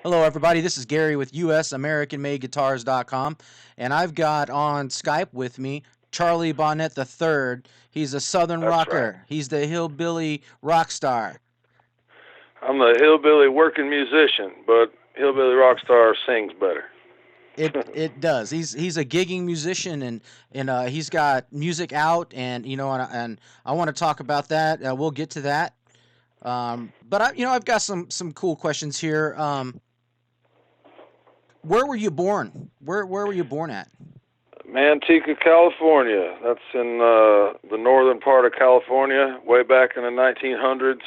Hello, everybody. This is Gary with USAmericanMadeGuitars.com, and I've got on Skype with me Charlie Bonnet the Third. He's a Southern That's right. rocker. He's the hillbilly rock star. I'm the hillbilly working musician, but hillbilly rock star sings better. It does. He's a gigging musician, and he's got music out, and I want to talk about that. We'll get to that. But I've got some cool questions here. Where were you born? Where were you born at? Manteca, California. That's in the northern part of California, way back in the 1900s,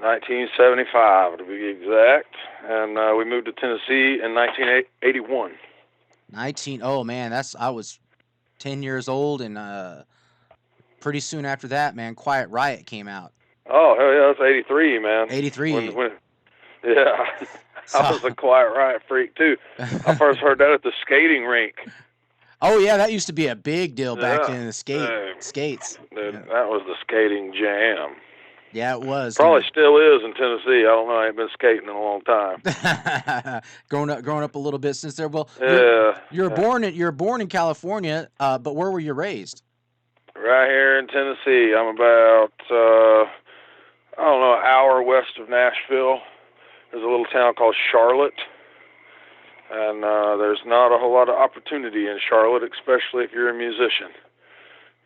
1975 to be exact. And we moved to Tennessee in 1981. 19. Oh man, that's I was 10 years old, and pretty soon after that, man, Quiet Riot came out. Oh hell yeah, that's 83, man. When 83. when yeah, I So, was a Quiet Riot freak too. I first heard that at the skating rink. oh yeah, that used to be a big deal back Yeah, in the skates. dude, Yeah, that was the skating jam. yeah, it was. Probably still is in Tennessee. I don't know. I ain't been skating in a long time. Growing up a little bit since there. Well, Yeah, yeah. you're born in California, but where were you raised? Right here in Tennessee. I'm about I don't know, an hour west of Nashville. There's a little town called Charlotte, and there's not a whole lot of opportunity in Charlotte, especially if you're a musician.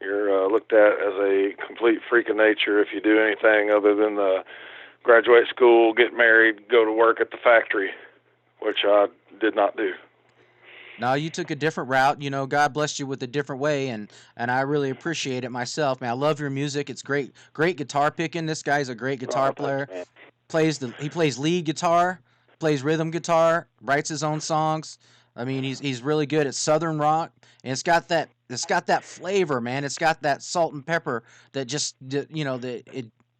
You're looked at as a complete freak of nature if you do anything other than graduate school, get married, go to work at the factory, which I did not do. No, you took a different route. God blessed you with a different way, and I really appreciate it myself, man. I love your music. It's great guitar picking. This guy's a great guitar Oh, thanks, player. man. He plays lead guitar, plays rhythm guitar, writes his own songs. I mean, he's really good at southern rock, and it's got that flavor, man. It's got that salt and pepper that just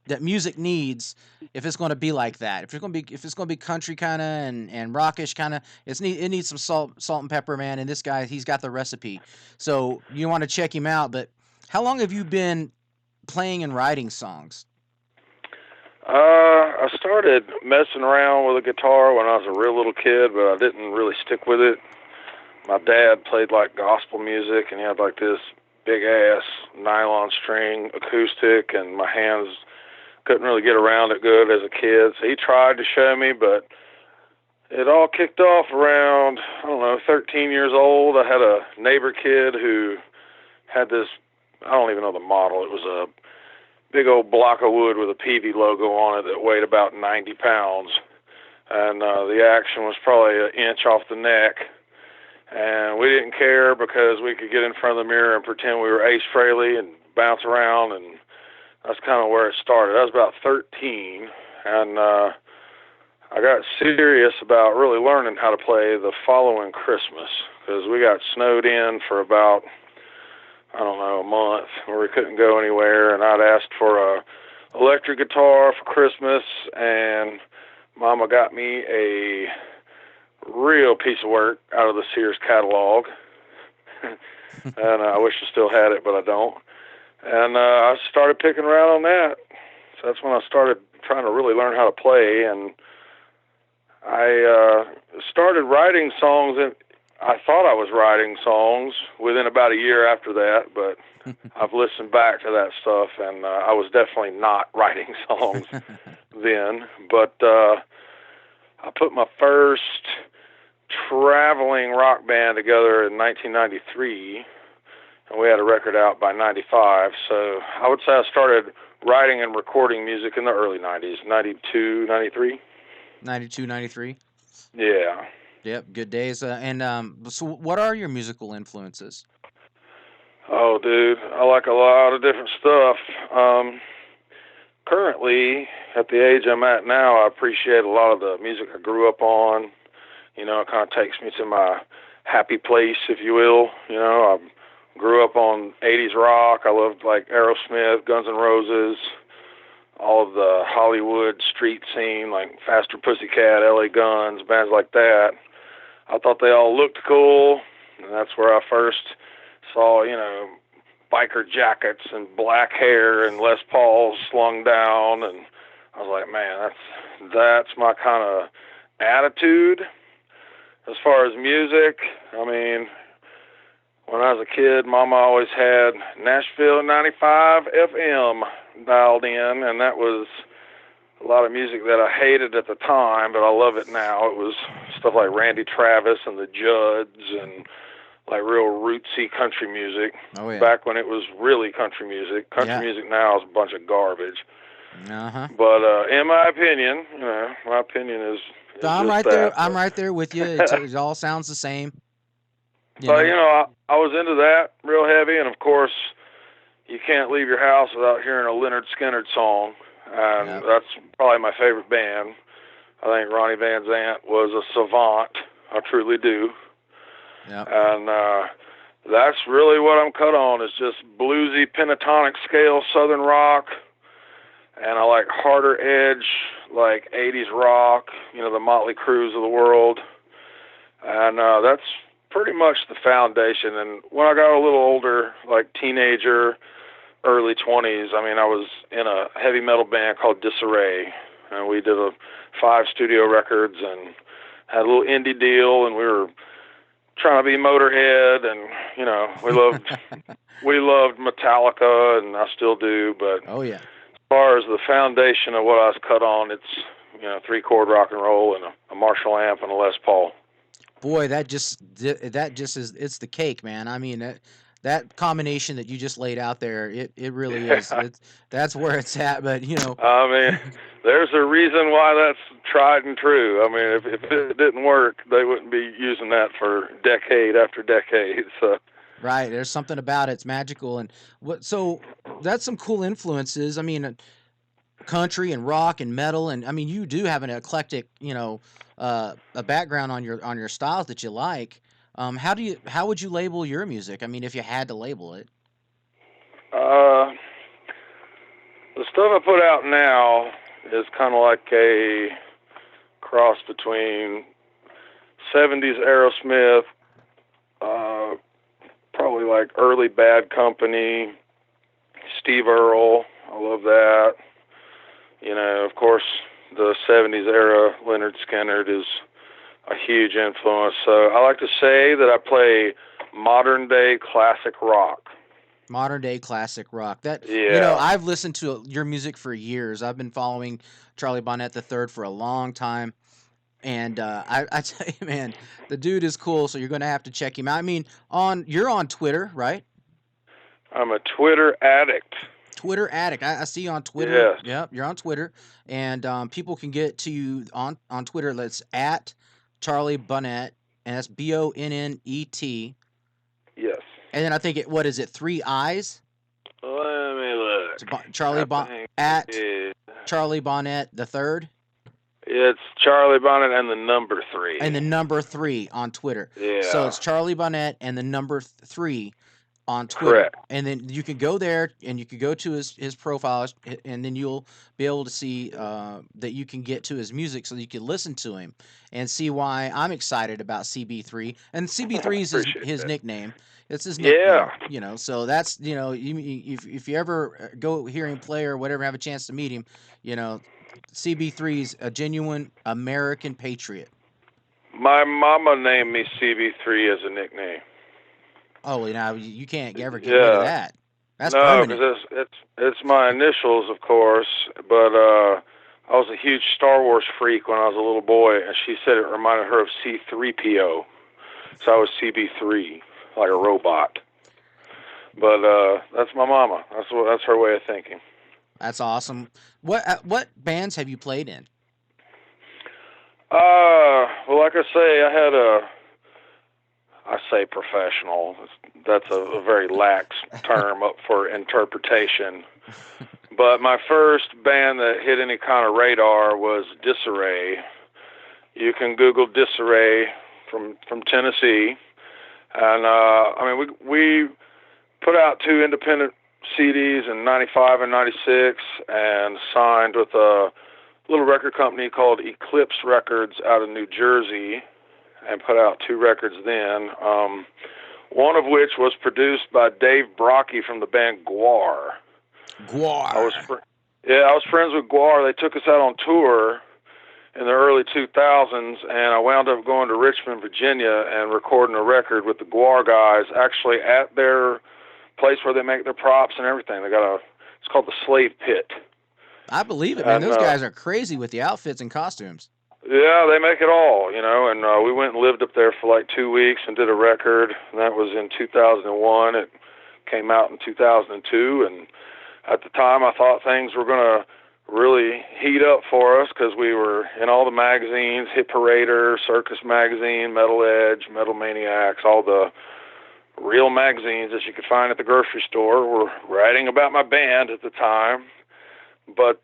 that music needs if it's going to be like that. If it's going to be country kind of and rockish kind of, it needs some salt and pepper, man. And this guy, he's got the recipe. So you want to check him out. But how long have you been playing and writing songs? I started messing around with a guitar when I was a real little kid, but I didn't really stick with it. My dad played like gospel music, and he had like this big ass nylon string acoustic, and my hands couldn't really get around it good as a kid. So he tried to show me, but it all kicked off around, I don't know, 13 years old. I had a neighbor kid who had this, I don't even know the model. It was a big old block of wood with a PV logo on it that weighed about 90 pounds. And the action was probably an inch off the neck. And we didn't care because we could get in front of the mirror and pretend we were Ace Frehley and bounce around. And that's kind of where it started. I was about 13. And I got serious about really learning how to play the following Christmas because we got snowed in for about, I don't know, a month where we couldn't go anywhere, and I'd asked for a electric guitar for Christmas, and Mama got me a real piece of work out of the Sears catalog, and I wish I still had it, but I don't. And I started picking around on that. So that's when I started trying to really learn how to play, and I started writing songs, and I thought I was writing songs within about a year after that, but I've listened back to that stuff, and I was definitely not writing songs then. But I put my first traveling rock band together in 1993, and we had a record out by 95. So I would say I started writing and recording music in the early 90s, 92, 93. 92, 93. Yeah. Yep, good days. And so, what are your musical influences? Oh, dude, I like a lot of different stuff. Um, Currently, at the age I'm at now, I appreciate a lot of the music I grew up on. You know, it kind of takes me to my happy place, if you will. You know, I grew up on 80s rock. I loved like Aerosmith, Guns N' Roses, all of the Hollywood street scene, like Faster Pussycat, LA Guns, bands like that. I thought they all looked cool, and that's where I first saw, you know, biker jackets and black hair and Les Pauls slung down, and I was like, man, that's my kind of attitude. As far as music, I mean, when I was a kid, Mama always had Nashville 95 FM dialed in, and that was a lot of music that I hated at the time, but I love it now. It was stuff like Randy Travis and the Judds and like real rootsy country music. Oh yeah. Back when it was really country music. Country music now is a bunch of garbage. Uh-huh. But in my opinion, my opinion is So I'm just right that. there. I'm right there with you. It all sounds the same. But I was into that real heavy, and of course, you can't leave your house without hearing a Leonard Skinner song, and that's probably my favorite band. I think Ronnie Van Zant was a savant. I truly do. Yep. And that's really what I'm cut on, is just bluesy pentatonic scale Southern rock. And I like harder edge, like 80s rock, the Motley Crues of the world. And that's pretty much the foundation. And when I got a little older, like teenager, early 20s, I was in a heavy metal band called Disarray. And we did 5 studio records and had a little indie deal, and we were trying to be Motorhead, and we loved Metallica, and I still do. But oh yeah, as far as the foundation of what I was cut on, it's 3-chord rock and roll and a Marshall amp and a Les Paul. Boy, that just is, it's the cake, man. That combination that you just laid out there, it really is. That's where it's at. But there's a reason why that's tried and true. If it didn't work, they wouldn't be using that for decade after decade. So. Right, there's something about it. It's magical, and so that's some cool influences. Country and rock and metal, and you do have an eclectic, a background on your styles that you like. How would you label your music? If you had to label it. The stuff I put out now is kind of like a cross between 70s Aerosmith, probably like early Bad Company, Steve Earle. I love that. Of course, the 70s era Leonard Skinner is a huge influence. So I like to say that I play modern day classic rock. Modern day classic rock. I've listened to your music for years. I've been following Charlie Bonnet III for a long time. And I tell you, man, the dude is cool. So you're going to have to check him out. You're on Twitter, right? I'm a Twitter addict. Twitter addict. I see you on Twitter. Yes. Yep, you're on Twitter, and people can get to you on Twitter. That's at Charlie Bonnet, and that's Bonnet. Yes. And then I think what is it? 3 I's. Let me look. At Charlie Bonnet the third. It's Charlie Bonnet and the number 3. And the number 3 on Twitter. Yeah. So it's Charlie Bonnet and the number 3 on Twitter. Correct. And then you can go there and you can go to his profile, and then you'll be able to see that you can get to his music, so that you can listen to him and see why I'm excited about CB3. And CB3 is his nickname. It's his nickname. Yeah. So that's, if you ever go hear him play or whatever, have a chance to meet him, CB3 is a genuine American patriot. My mama named me CB3 as a nickname. Oh, now you can't ever get rid of that. That's permanent. No, because it's my initials, of course. But I was a huge Star Wars freak when I was a little boy, and she said it reminded her of C-3PO. So I was CB3, like a robot. But that's my mama. That's her way of thinking. That's awesome. What bands have you played in? Well, like I say, I say professional. That's a very lax term up for interpretation. But my first band that hit any kind of radar was Disarray. You can Google Disarray from Tennessee. And, we put out 2 independent CDs in 95 and 96 and signed with a little record company called Eclipse Records out of New Jersey, and put out 2 records then, one of which was produced by Dave Brocky from the band Guar. Guar. I was friends with Guar. They took us out on tour in the early early 2000s, and I wound up going to Richmond, Virginia, and recording a record with the Guar guys, actually at their place where they make their props and everything. It's called the Slave Pit. I believe it, man. And Those guys are crazy with the outfits and costumes. yeah, they make it all, and we went and lived up there for like 2 weeks and did a record, and that was in 2001. It came out in 2002, and at the time I thought things were going to really heat up for us because we were in all the magazines, Hit Parader, Circus Magazine, Metal Edge, Metal Maniacs, all the real magazines that you could find at the grocery store were writing about my band at the time. But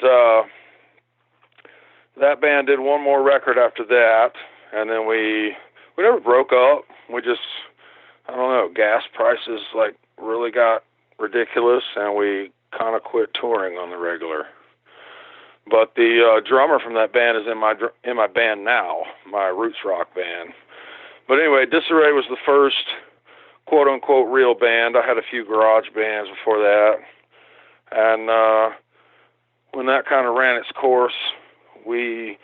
that band did one more record after that, and then we never broke up. We just, I don't know, gas prices like really got ridiculous, and we kind of quit touring on the regular. But the drummer from that band is in my band now, my roots rock band. But anyway, Disarray was the first quote unquote real band. I had a few garage bands before that, and when that kind of ran its course, we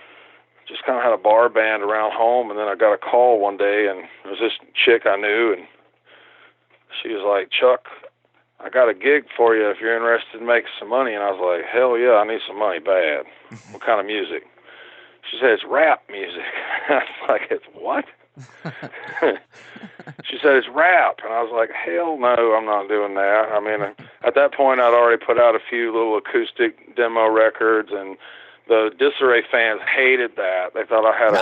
just kind of had a bar band around home, and then I got a call one day, and there was this chick I knew, and she was like, "Chuck, I got a gig for you if you're interested in making some money." And I was like, "Hell yeah, I need some money bad." "What kind of music?" She said, "It's rap music." I was like, "It's what?" She said, "It's rap." And I was like, "Hell no, I'm not doing that." I mean, at that point, I'd already put out a few little acoustic demo records, and the Disarray fans hated that. They thought I had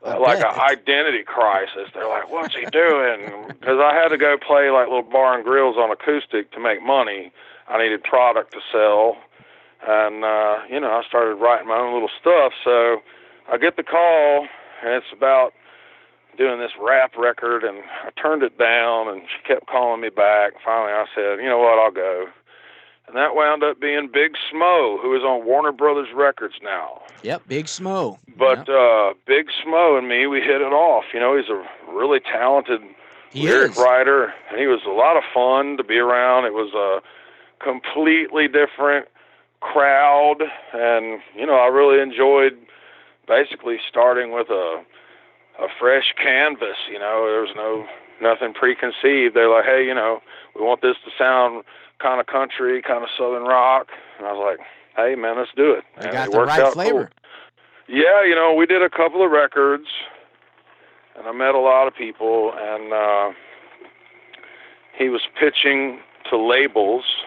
like an identity crisis. They're like, "What's he doing?" Because I had to go play like little bar and grills on acoustic to make money. I needed product to sell, and I started writing my own little stuff. So I get the call, and it's about doing this rap record, and I turned it down, and she kept calling me back. Finally, I said, "You know what? I'll go." And that wound up being Big Smo, who is on Warner Brothers Records now. Yep, Big Smo. But Big Smo and me, we hit it off. He's a really talented lyric writer, and he was a lot of fun to be around. It was a completely different crowd, and I really enjoyed basically starting with a fresh canvas. There was nothing preconceived. They're like, "Hey, we want this to sound kind of country, kind of southern rock." And I was like, "Hey, man, let's do it." You got the right flavor. Cool. Yeah, we did a couple of records, and I met a lot of people, and he was pitching to labels,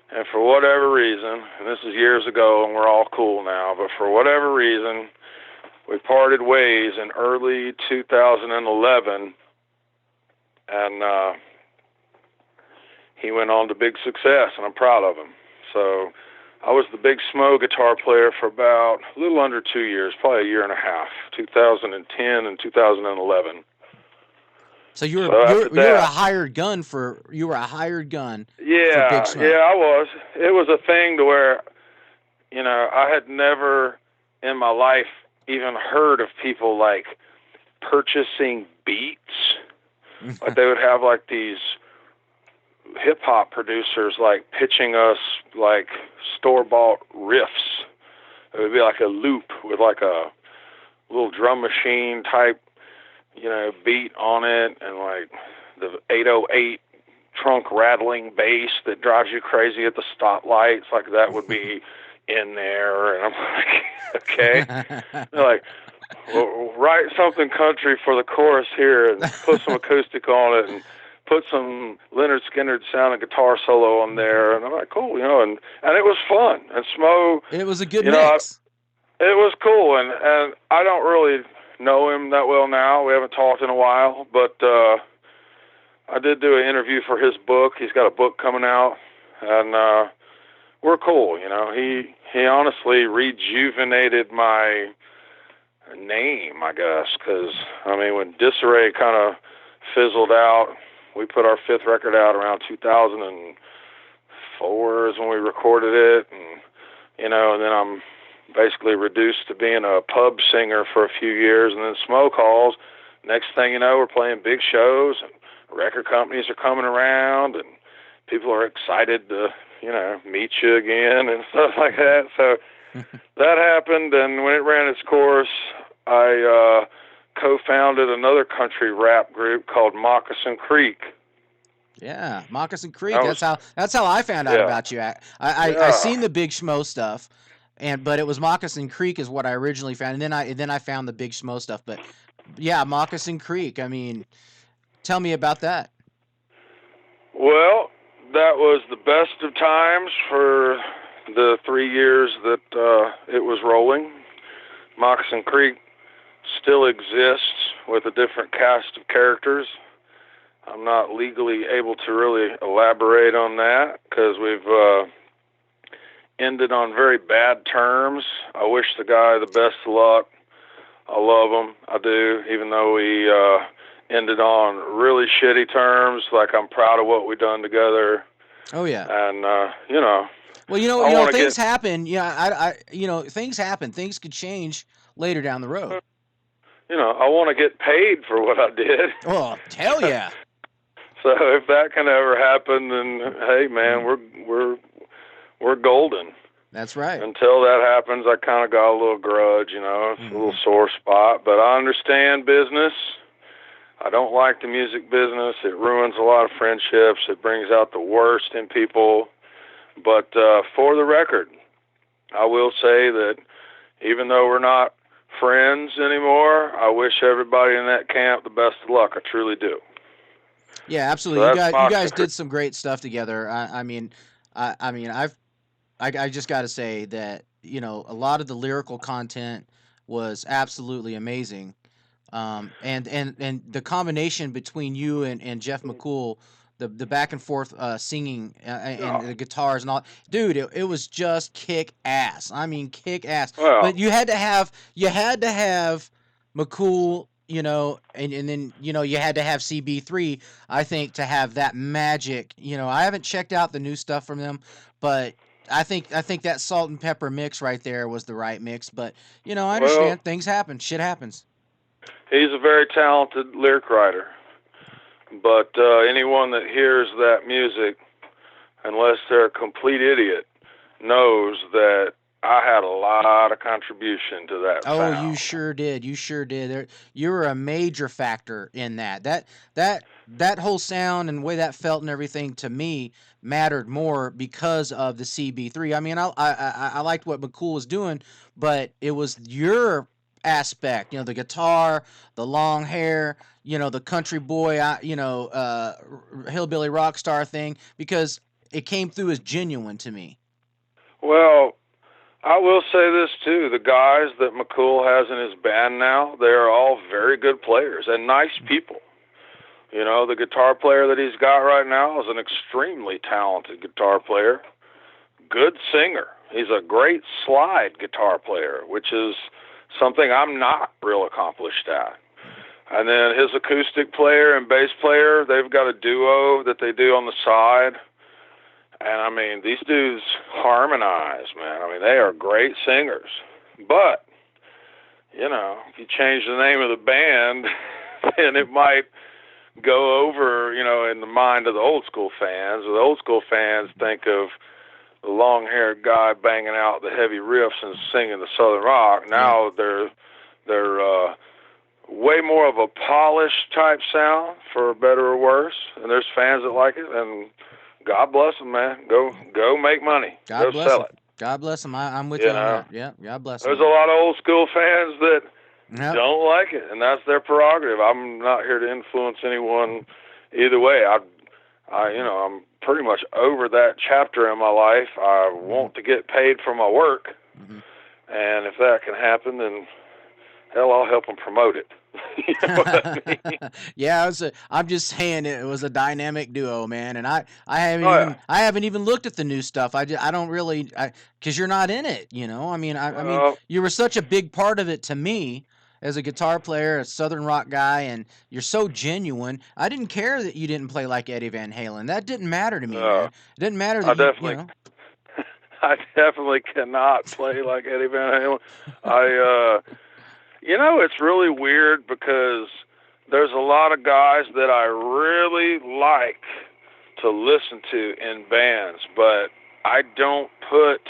and for whatever reason, and this is years ago, and we're all cool now, but for whatever reason, we parted ways in early 2011, and he went on to big success, and I'm proud of him. So I was the Big Smo guitar player for about a little under 2 years, probably a year and a half, 2010 and 2011. So you were a hired gun for Big Smo. Yeah, I was. It was a thing to where, I had never in my life even heard of people like purchasing beats. Like they would have like these hip hop producers like pitching us like store-bought riffs. It would be like a loop with like a little drum machine type, beat on it, and like the 808 trunk rattling bass that drives you crazy at the stoplights. Like that would be in there, and I'm like, okay. They're like, "Well, write something country for the chorus here, and put some acoustic on it, and put some Leonard Skinner sounding guitar solo on there." And I'm like, "Cool," and it was fun. And Smo, it was a good mix. It was cool, and I don't really know him that well now. We haven't talked in a while, but I did do an interview for his book. He's got a book coming out, and we're cool. He honestly rejuvenated my name, I guess, because when Disarray kind of fizzled out, we put our fifth record out around 2004 is when we recorded it, and and then I'm basically reduced to being a pub singer for a few years, and then Smo calls. Next thing you know, we're playing big shows, and record companies are coming around, and people are excited to meet you again and stuff like that. So that happened, and when it ran its course, I co-founded another country rap group called Moccasin Creek. Yeah, Moccasin Creek. That was, That's how I found out yeah, about you. I yeah. seen the Big Schmo stuff, but it was Moccasin Creek is what I originally found, and then I found the Big Schmo stuff. But yeah, Moccasin Creek. I mean, tell me about that. Well, that was the best of times for the 3 years that it was rolling. Moccasin Creek still exists with a different cast of characters. I'm not legally able to really elaborate on that because we've ended on very bad terms. I wish the guy the best of luck. I love him. I do, even though we ended on really shitty terms. Like, I'm proud of what we've done together. Oh yeah. And, you know, Well, I want to things get, happen. Yeah, things happen. Things could change later down the road. I want to get paid for what I did. Oh, hell yeah. So if that can ever happen, then hey, man, we're golden. That's right. Until that happens, I kind of got a little grudge, it's a little sore spot. But I understand business. I don't like the music business. It ruins a lot of friendships. It brings out the worst in people. But for the record, I will say that even though we're not friends anymore, I wish everybody in that camp the best of luck. I truly do. Yeah, So absolutely. that's You my guys secret. did some great stuff together. I just got to say that a lot of the lyrical content was absolutely amazing. And the combination between you and Jeff McCool, the back and forth singing and Yeah. the guitars and all, dude, it was just kick ass. I mean, kick ass. Well, But you had to have McCool, and then you had to have CB3. I think to have that magic. I haven't checked out the new stuff from them, but I think that salt and pepper mix right there was the right mix. But I well, understand things happen. Shit happens. he's a very talented lyric writer. But anyone that hears that music, unless they're a complete idiot, knows that I had a lot of contribution to that Oh, you sound. sure did. You sure did. You were a major factor in that. That whole sound and the way that felt and everything to me mattered more because of the CB3. I mean, I liked what McCool was doing, but it was your aspect. The guitar, the long hair. The country boy. Hillbilly rock star thing because it came through as genuine to me. Well, I will say this too. The guys that McCool has in his band now, they are all very good players and nice people. The guitar player that he's got right now is an extremely talented guitar player. Good singer. He's a great slide guitar player, which is something I'm not real accomplished at. And then his acoustic player and bass player, they've got a duo that they do on the side. And I mean, these dudes harmonize, man. I mean, they are great singers. But, if you change the name of the band, then it might go over, in the mind of the old school fans. The old school fans think of the long-haired guy banging out the heavy riffs and singing the Southern rock. Yeah. Now they're way more of a polished type sound, for better or worse. And there's fans that like it, and God bless them, man. Go make money. God Go bless sell him. it. God bless him. I'm with You you on know, that. Yeah. God bless him, there's a man. lot of old school fans that Yep. don't like it, and that's their prerogative. I'm not here to influence anyone either way. I'm pretty much over that chapter in my life. I Mhm. want to get paid for my work, Mhm. and if that can happen, then hell, I'll help them promote it. You know what I mean? Yeah, I'm just saying it was a dynamic duo, man, and Oh yeah. I haven't even looked at the new stuff. I don't really because you're not in it, I mean, Well, you were such a big part of it to me as a guitar player, a southern rock guy, and you're so genuine. I didn't care that you didn't play like Eddie Van Halen. That didn't matter to me, man. uh, It didn't matter that I you definitely, I definitely cannot play like Eddie Van Halen. It's really weird because there's a lot of guys that I really like to listen to in bands, but I don't put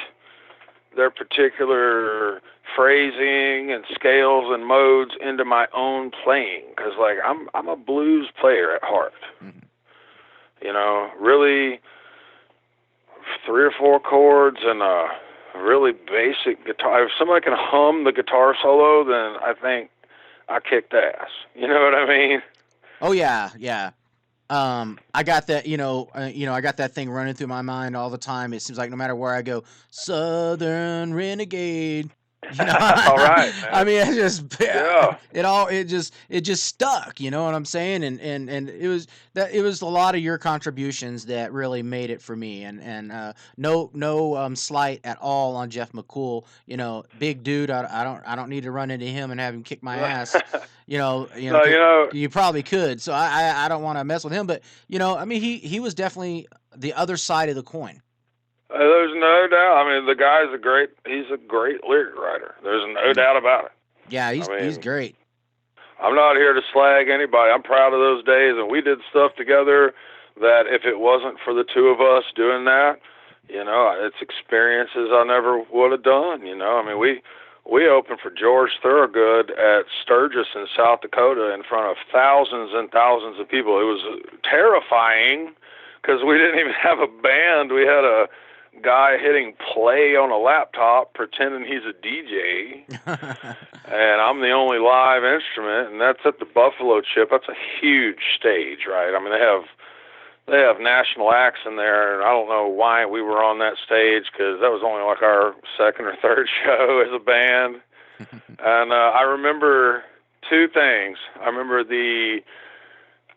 their particular phrasing and scales and modes into my own playing, because like I'm a blues player at heart. Mhm. You know, really 3 or 4 chords and a really basic guitar. If somebody can hum the guitar solo, then I think I kicked ass. You know what I mean? Oh yeah, yeah. I got that, I got that thing running through my mind all the time. It seems like no matter where I go, Southern Renegade. All right, I man. mean, it just Yeah. it just stuck. You know what I'm saying? And it was a lot of your contributions that really made it for me. And no slight at all on Jeff McCool. Big dude. I don't need to run into him and have him kick my ass. No, 'Cause you probably could. So I don't want to mess with him. But I mean, he was definitely the other side of the coin. there's no doubt. I mean, the guy's he's a great lyric writer. There's no doubt about it. Yeah, I he's mean, great. I'm not here to slag anybody. I'm proud of those days, and we did stuff together that if it wasn't for the two of us doing that, it's experiences I never would have done. I mean, we opened for George Thorogood at Sturgis in South Dakota in front of thousands and thousands of people. It was terrifying because we didn't even have a band. We had a guy hitting play on a laptop pretending he's a DJ, and I'm the only live instrument, and that's at the Buffalo Chip. That's a huge stage, right? I mean, they have national acts in there, and I don't know why we were on that stage because that was only like our second or third show as a band. And I remember two things. I remember the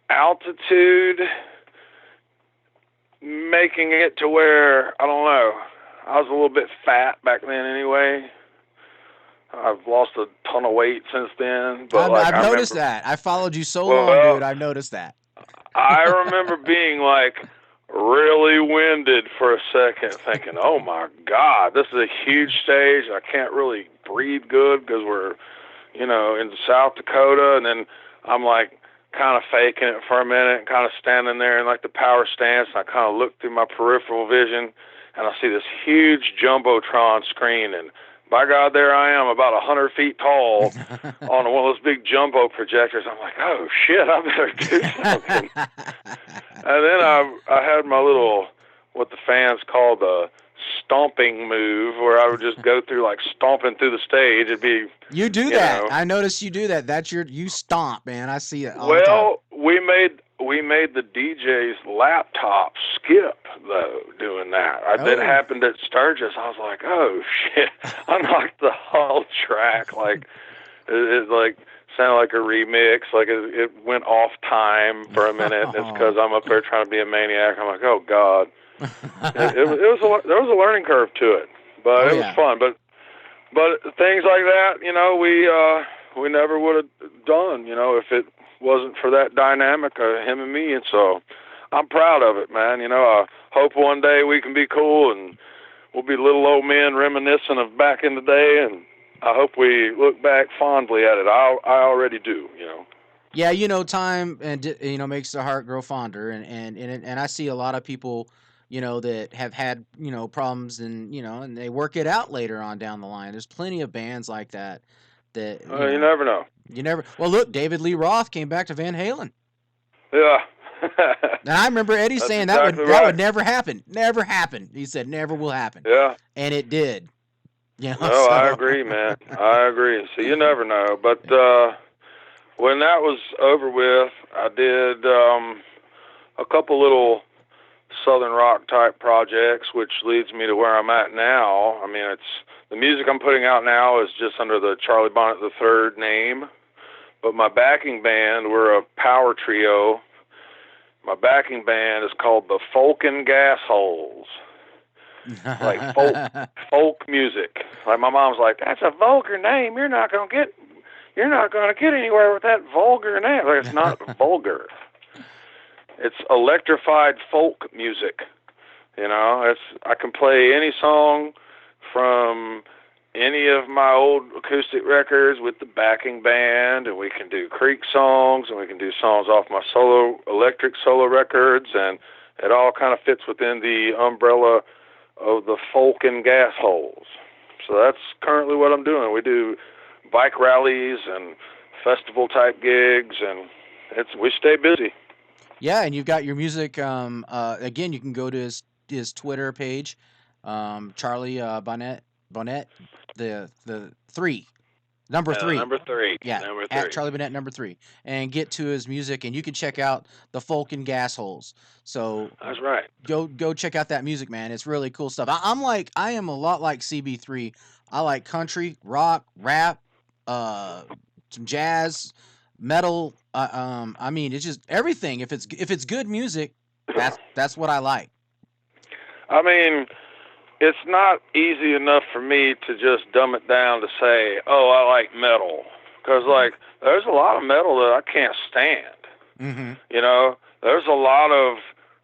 altitude making it to where, I don't know, I was a little bit fat back then anyway. I've lost a ton of weight since then, but I've I noticed remember, that. I followed you so long, well, dude. I've noticed that. I remember being like really winded for a second, thinking, "Oh my God, this is a huge stage. I can't really breathe good because we're, in South Dakota." And then I'm like kind of faking it for a minute, kind of standing there in like the power stance, and I kind of look through my peripheral vision, and I see this huge jumbotron screen, and by God, there I am, about 100 feet tall, on one of those big jumbo projectors. I'm like, oh shit, I better do something. And then I had my little, what the fans call the stomping move, where I would just go through like stomping through the stage. It'd be, You do that. I noticed you do that. You stomp, man. I see it all the time. Well, we made the DJ's laptop skip though doing that. That Oh. happened at Sturgis. I was like, oh shit! I knocked the whole track like it like sounded like a remix. Like it went off time for a minute. It's because I'm up there trying to be a maniac. I'm like, oh god. There was a learning curve to it, but Oh it was yeah. fun. But things like that, we never would have done, if it wasn't for that dynamic of him and me. And so I'm proud of it, man. I hope one day we can be cool and we'll be little old men reminiscing of back in the day. And I hope we look back fondly at it. I already do. Yeah, time and makes the heart grow fonder, and I see a lot of people, that have had problems, and they work it out later on down the line. There's plenty of bands like that, that You never know. you never. Well, look, David Lee Roth came back to Van Halen, Yeah. and I remember Eddie That's saying exactly that right. would never happen, never happen. He said never will happen, Yeah. and it did. No, I So agree, man. I agree. So you never know. But when that was over with, I did a couple little southern rock type projects, which leads me to where I'm at now. I mean, it's the music I'm putting out now is just under the Charlie Bonnet III name, but my backing band, we're a power trio. My backing band is called the Folkin' Gas Holes. Like folk music. Like my mom's like, that's a vulgar name. You're not gonna get anywhere with that vulgar name. Like, it's not vulgar. It's electrified folk music. I can play any song from any of my old acoustic records with the backing band, and we can do Creek songs, and we can do songs off my electric solo records, and it all kind of fits within the umbrella of the Folkin' Gas Holes. So that's currently what I'm doing. We do bike rallies and festival type gigs, and we stay busy. Yeah, and you've got your music. Again, you can go to his Twitter page, Charlie Bonnet, the three, number three. Number three. Yeah, Number at three. Charlie Bonnet number 3, and get to his music, and you can check out the Folk and Gas Holes. So That's right. go check out that music, man. It's really cool stuff. I am a lot like CB3. I like country, rock, rap, uh, some jazz, metal. I mean, it's just everything. If it's good music, that's what I like. I mean, it's not easy enough for me to just dumb it down to say, oh, I like metal. Because, like, there's a lot of metal that I can't stand. Mm-hmm. You know, there's a lot of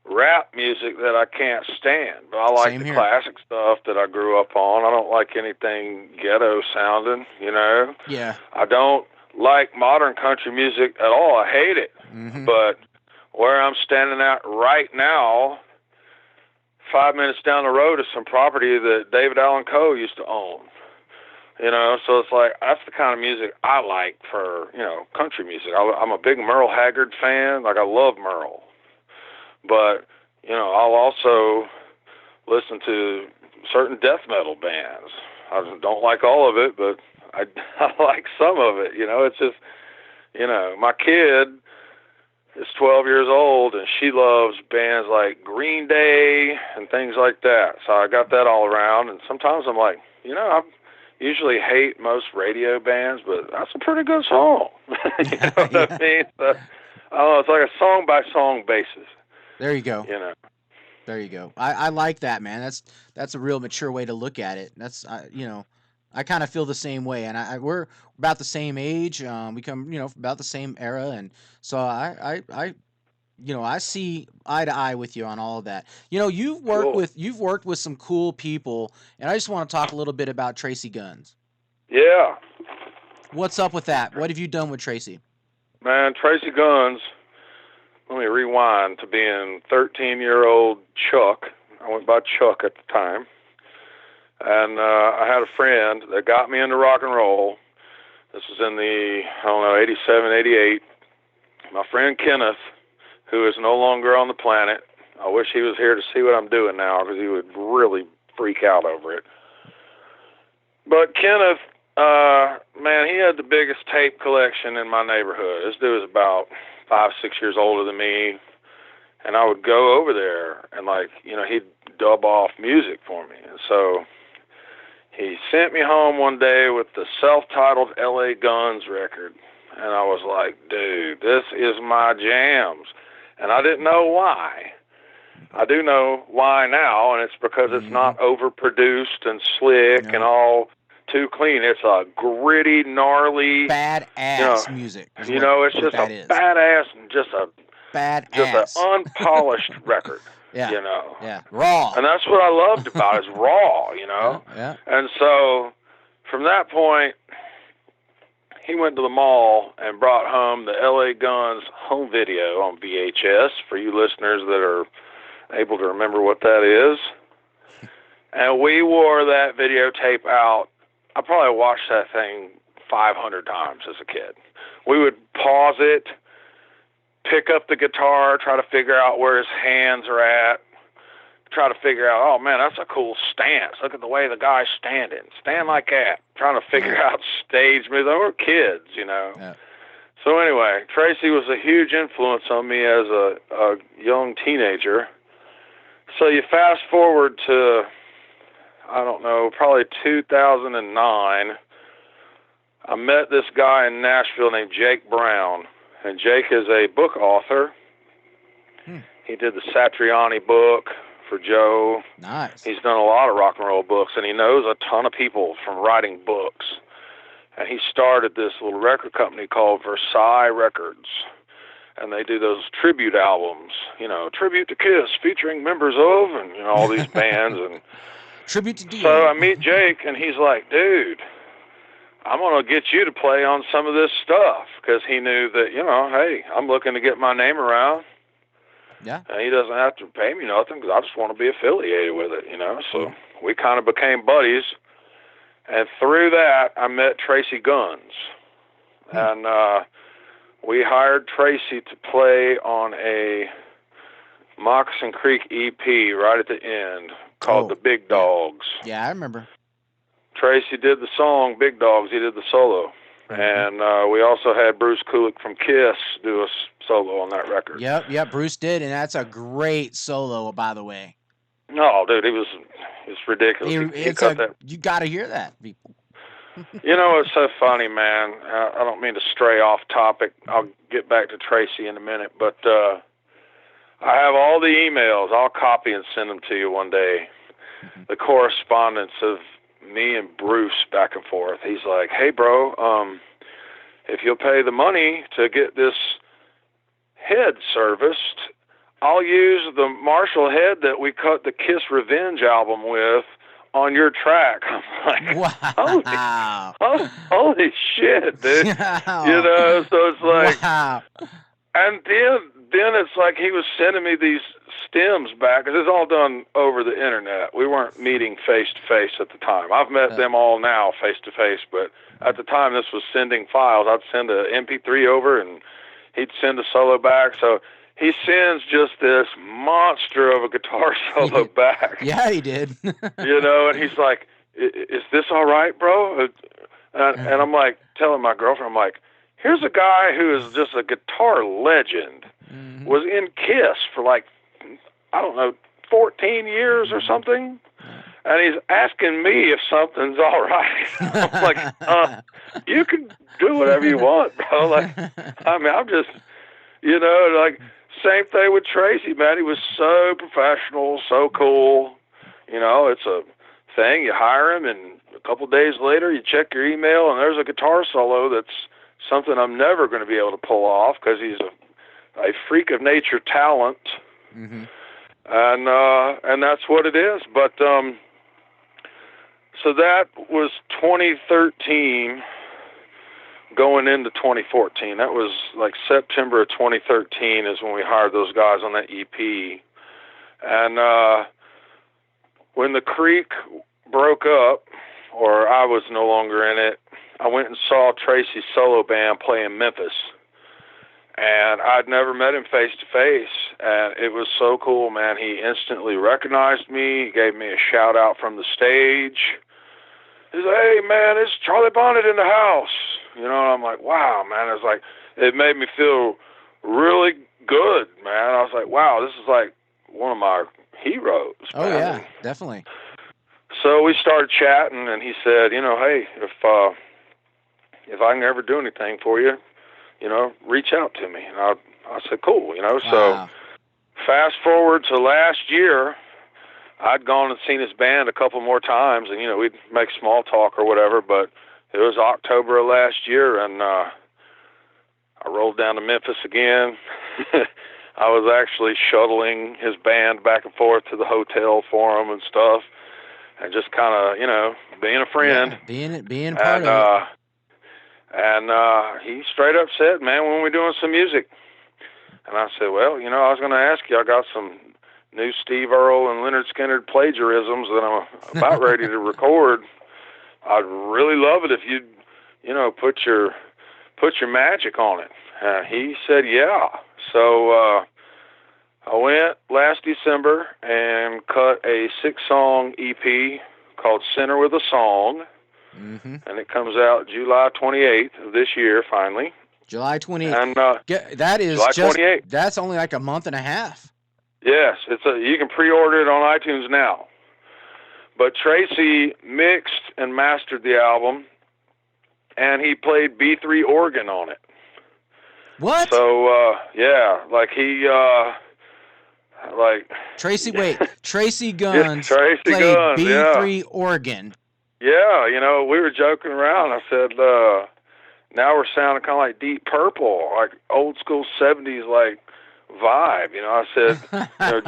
rap music that I can't stand. But I like Same the here. classic stuff that I grew up on. I don't like anything ghetto sounding, you know. Yeah. I don't like modern country music at all. I hate it. Mm-hmm. But where I'm standing at right now, 5 minutes down the road is some property that David Allan Coe used to own. You know, so it's like, that's the kind of music I like for, you know, country music. I'm a big Merle Haggard fan. Like, I love Merle. But, you know, I'll also listen to certain death metal bands. I don't like all of it, but I like some of it. You know, it's just, you know, my kid is 12 years old, and she loves bands like Green Day and things like that. So I got that all around, and sometimes I'm like, you know, I usually hate most radio bands, but that's a pretty good song. You know what I mean? So, I don't know, it's like a song-by-song basis. There you go. You know. There you go. I like that, man. That's a real mature way to look at it. I kind of feel the same way, and we're about the same age. We come, about the same era, and so I see eye to eye with you on all of that. Cool. You've worked with some cool people, and I just want to talk a little bit about Tracy Guns. Yeah. What's up with that? What have you done with Tracy? Man, Tracy Guns, let me rewind to being 13-year-old Chuck. I went by Chuck at the time. And I had a friend that got me into rock and roll. This was in the, 87, 88. My friend Kenneth, who is no longer on the planet. I wish he was here to see what I'm doing now, because he would really freak out over it. But Kenneth, man, he had the biggest tape collection in my neighborhood. This dude was about 5, 6 years older than me. And I would go over there and, he'd dub off music for me. And so he sent me home one day with the self-titled L.A. Guns record. And I was like, dude, this is my jams. And I didn't know why. I do know why now, and it's because it's not overproduced and slick and all too clean. It's a gritty, gnarly, badass music. It's just a badass and just an unpolished record. Yeah. Yeah, raw. And that's what I loved about it, is raw, Yeah. And so from that point, he went to the mall and brought home the L.A. Guns home video on VHS, for you listeners that are able to remember what that is. And we wore that videotape out. I probably watched that thing 500 times as a kid. We would pause it, pick up the guitar, try to figure out where his hands are at, try to figure out, oh, man, that's a cool stance. Look at the way the guy's standing. Stand like that. Trying to figure out stage moves. We were kids, Yeah. So anyway, Tracy was a huge influence on me as a young teenager. So you fast forward to, probably 2009. I met this guy in Nashville named Jake Brown. And Jake is a book author. He did the Satriani book for Joe. Nice. He's done a lot of rock and roll books, and he knows a ton of people from writing books. And he started this little record company called Versailles Records. And they do those tribute albums, Tribute to Kiss, featuring members of, and, all these bands. And Tribute to Dio. So I meet Jake, and he's like, dude, I'm going to get you to play on some of this stuff, because he knew that, hey, I'm looking to get my name around. Yeah. And he doesn't have to pay me nothing, because I just want to be affiliated with it, So we kind of became buddies. And through that, I met Tracy Guns. And we hired Tracy to play on a Moccasin Creek EP right at the end called The Big Dogs. Yeah, I remember. Tracy did the song Big Dogs. He did the solo. And we also had Bruce Kulick from Kiss do a solo on that record. Yep, Bruce did, and that's a great solo, by the way. No, dude, it's ridiculous. You got to hear that, people. You know, it's so funny, man. I don't mean to stray off topic. I'll get back to Tracy in a minute, but I have all the emails. I'll copy and send them to you one day. The correspondence of me and Bruce back and forth. He's like, "Hey, bro, if you'll pay the money to get this head serviced, I'll use the Marshall head that we cut the Kiss Revenge album with on your track." I'm like, wow. holy shit, dude. You know, so it's like, wow. And then it's like he was sending me these stems back, because it's all done over the internet. We weren't meeting face-to-face at the time. I've met them all now face-to-face, but at the time this was sending files. I'd send an MP3 over, and he'd send a solo back. So he sends just this monster of a guitar solo back. Yeah, he did. You know, and he's like, "Is this all right, bro?" And I'm like, telling my girlfriend, I'm like, here's a guy who is just a guitar legend, was in Kiss for like, I don't know, 14 years or something, and he's asking me if something's all right. I'm like, you can do whatever you want, bro. Like, I mean, I'm just, you know, like, same thing with Tracy, man. He was so professional, so cool. You know, it's a thing. You hire him, and a couple days later, you check your email, and there's a guitar solo that's something I'm never going to be able to pull off, because he's a freak of nature talent. And that's what it is. But so that was 2013 going into 2014. That was like September of 2013 is when we hired those guys on that EP. And when the Creek broke up, or I was no longer in it, I went and saw Tracy's solo band play in Memphis. And I'd never met him face-to-face, and it was so cool, man. He instantly recognized me. He gave me a shout-out from the stage. He's like, "Hey, man, it's Charlie Bonnet in the house." You know, and I'm like, wow, man. It's like, it made me feel really good, man. I was like, wow, this is like one of my heroes. Oh, man. yeah, definitely. So we started chatting, and he said, you know, "Hey, if I can ever do anything for you, you know, reach out to me." And I said, cool, you know. Wow. So fast forward to last year, I'd gone and seen his band a couple more times, and, you know, we'd make small talk or whatever, but it was October of last year, and I rolled down to Memphis again. I was actually shuttling his band back and forth to the hotel for him and stuff, and just kind of, you know, being a friend. Yeah, being part of it. And he straight up said, "Man, when are we doing some music?" And I said, "Well, you know, I was going to ask you. I got some new Steve Earle and Leonard Skinner plagiarisms that I'm about ready to record. I'd really love it if you'd, you know, put your magic on it." He said, "Yeah." So I went last December and cut a 6-song EP called "Center with a Song." And it comes out July 28th of this year, finally. July 28th. And that is July 28th. That's only like a month and a half. Yes, you can pre-order it on iTunes now. But Tracy mixed and mastered the album, and he played B3 organ on it. What? So yeah, like he Tracy Guns Tracy played Guns, B3 organ. Yeah, you know, we were joking around. I said, now we're sounding kind of like Deep Purple, like old school 70s like vibe. You know, I said, you know,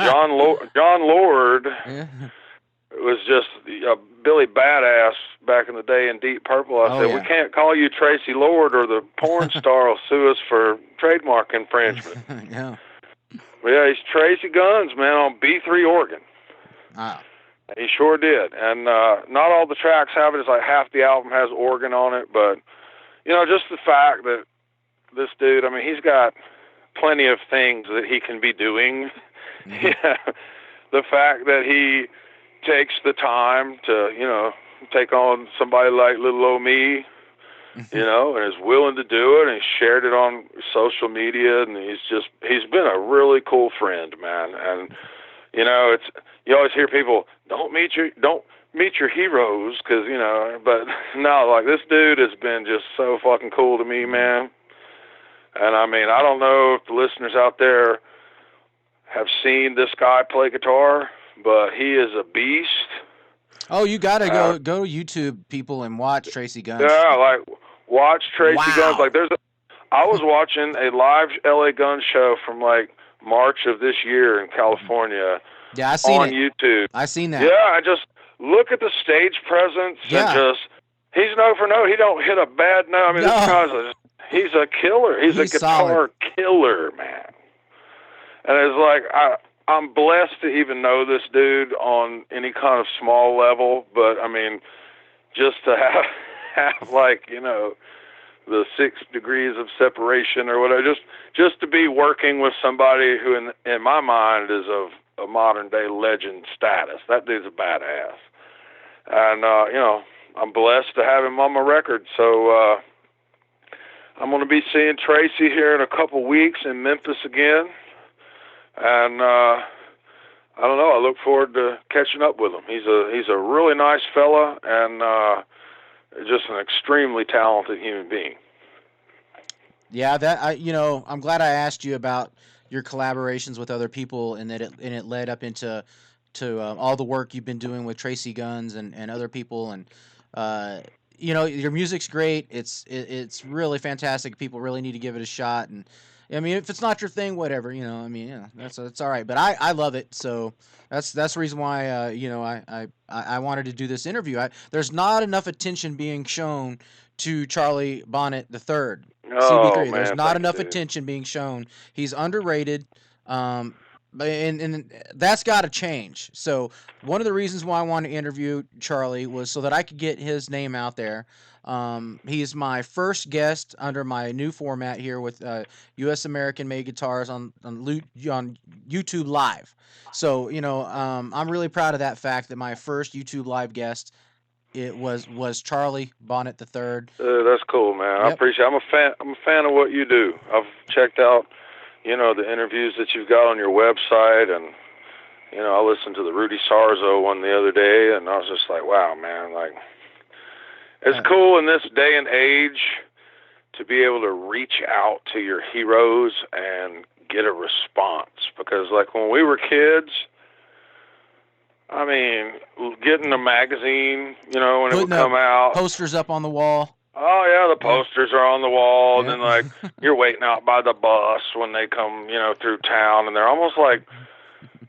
John Lord was just a Billy Badass back in the day in Deep Purple. I said, we can't call you Tracy Lord, or the porn star will sue us for trademark infringement. Yeah. But yeah, he's Tracy Guns, man, on B3 organ. Wow. He sure did. And not all the tracks have it. It's like half the album has organ on it. But, just the fact that this dude, I mean, he's got plenty of things that he can be doing. Mm-hmm. Yeah. The fact that he takes the time to, take on somebody like little old me, and is willing to do it, and he shared it on social media, and he's been a really cool friend, man. And it's, you always hear people don't meet your heroes, because but no, like, this dude has been just so fucking cool to me, man. And I mean, I don't know if the listeners out there have seen this guy play guitar, but he is a beast. Oh, you gotta go YouTube, people, and watch Tracy Guns. Yeah, like, watch Tracy Guns. Wow. Like, I was watching a live LA Gun show from like March of this year in California. Yeah, I seen on YouTube. I seen that. Yeah, I just look at the stage presence and he's no for no. He don't hit a bad note. I mean, this guy's he's a killer. He's a guitar killer, man. And it's like, I'm blessed to even know this dude on any kind of small level, but I mean, just to have like, the 6 degrees of separation or whatever, just to be working with somebody who in my mind is of a modern day legend status. That dude's a badass. And I'm blessed to have him on my record. So I'm going to be seeing Tracy here in a couple weeks in Memphis again. And I don't know, I look forward to catching up with him. He's a really nice fella, and just an extremely talented human being. Yeah, I'm glad I asked you about your collaborations with other people, and that it led up into all the work you've been doing with Tracy Guns and other people, and your music's great. It's really fantastic. People really need to give it a shot, and I mean, if it's not your thing, whatever, I mean, that's all right. But I love it, so that's the reason why I wanted to do this interview. There's not enough attention being shown to Charlie Bonnet III. Oh, CB3. man, There's not enough attention being shown. He's underrated. And that's got to change. So one of the reasons why I wanted to interview Charlie was so that I could get his name out there. He is my first guest under my new format here with U.S. American Made Guitars on YouTube Live. So I'm really proud of that fact that my first YouTube Live guest was Charlie Bonnet III. That's cool, man. Yep. I appreciate it. I'm a fan of what you do. I've checked out the interviews that you've got on your website, and I listened to the Rudy Sarzo one the other day, and I was just like, wow, man, like, it's cool in this day and age to be able to reach out to your heroes and get a response, because like when we were kids, I mean, getting a magazine, when it would come out, posters up on the wall. Oh yeah, the posters are on the wall, and then like you're waiting out by the bus when they come, through town, and they're almost like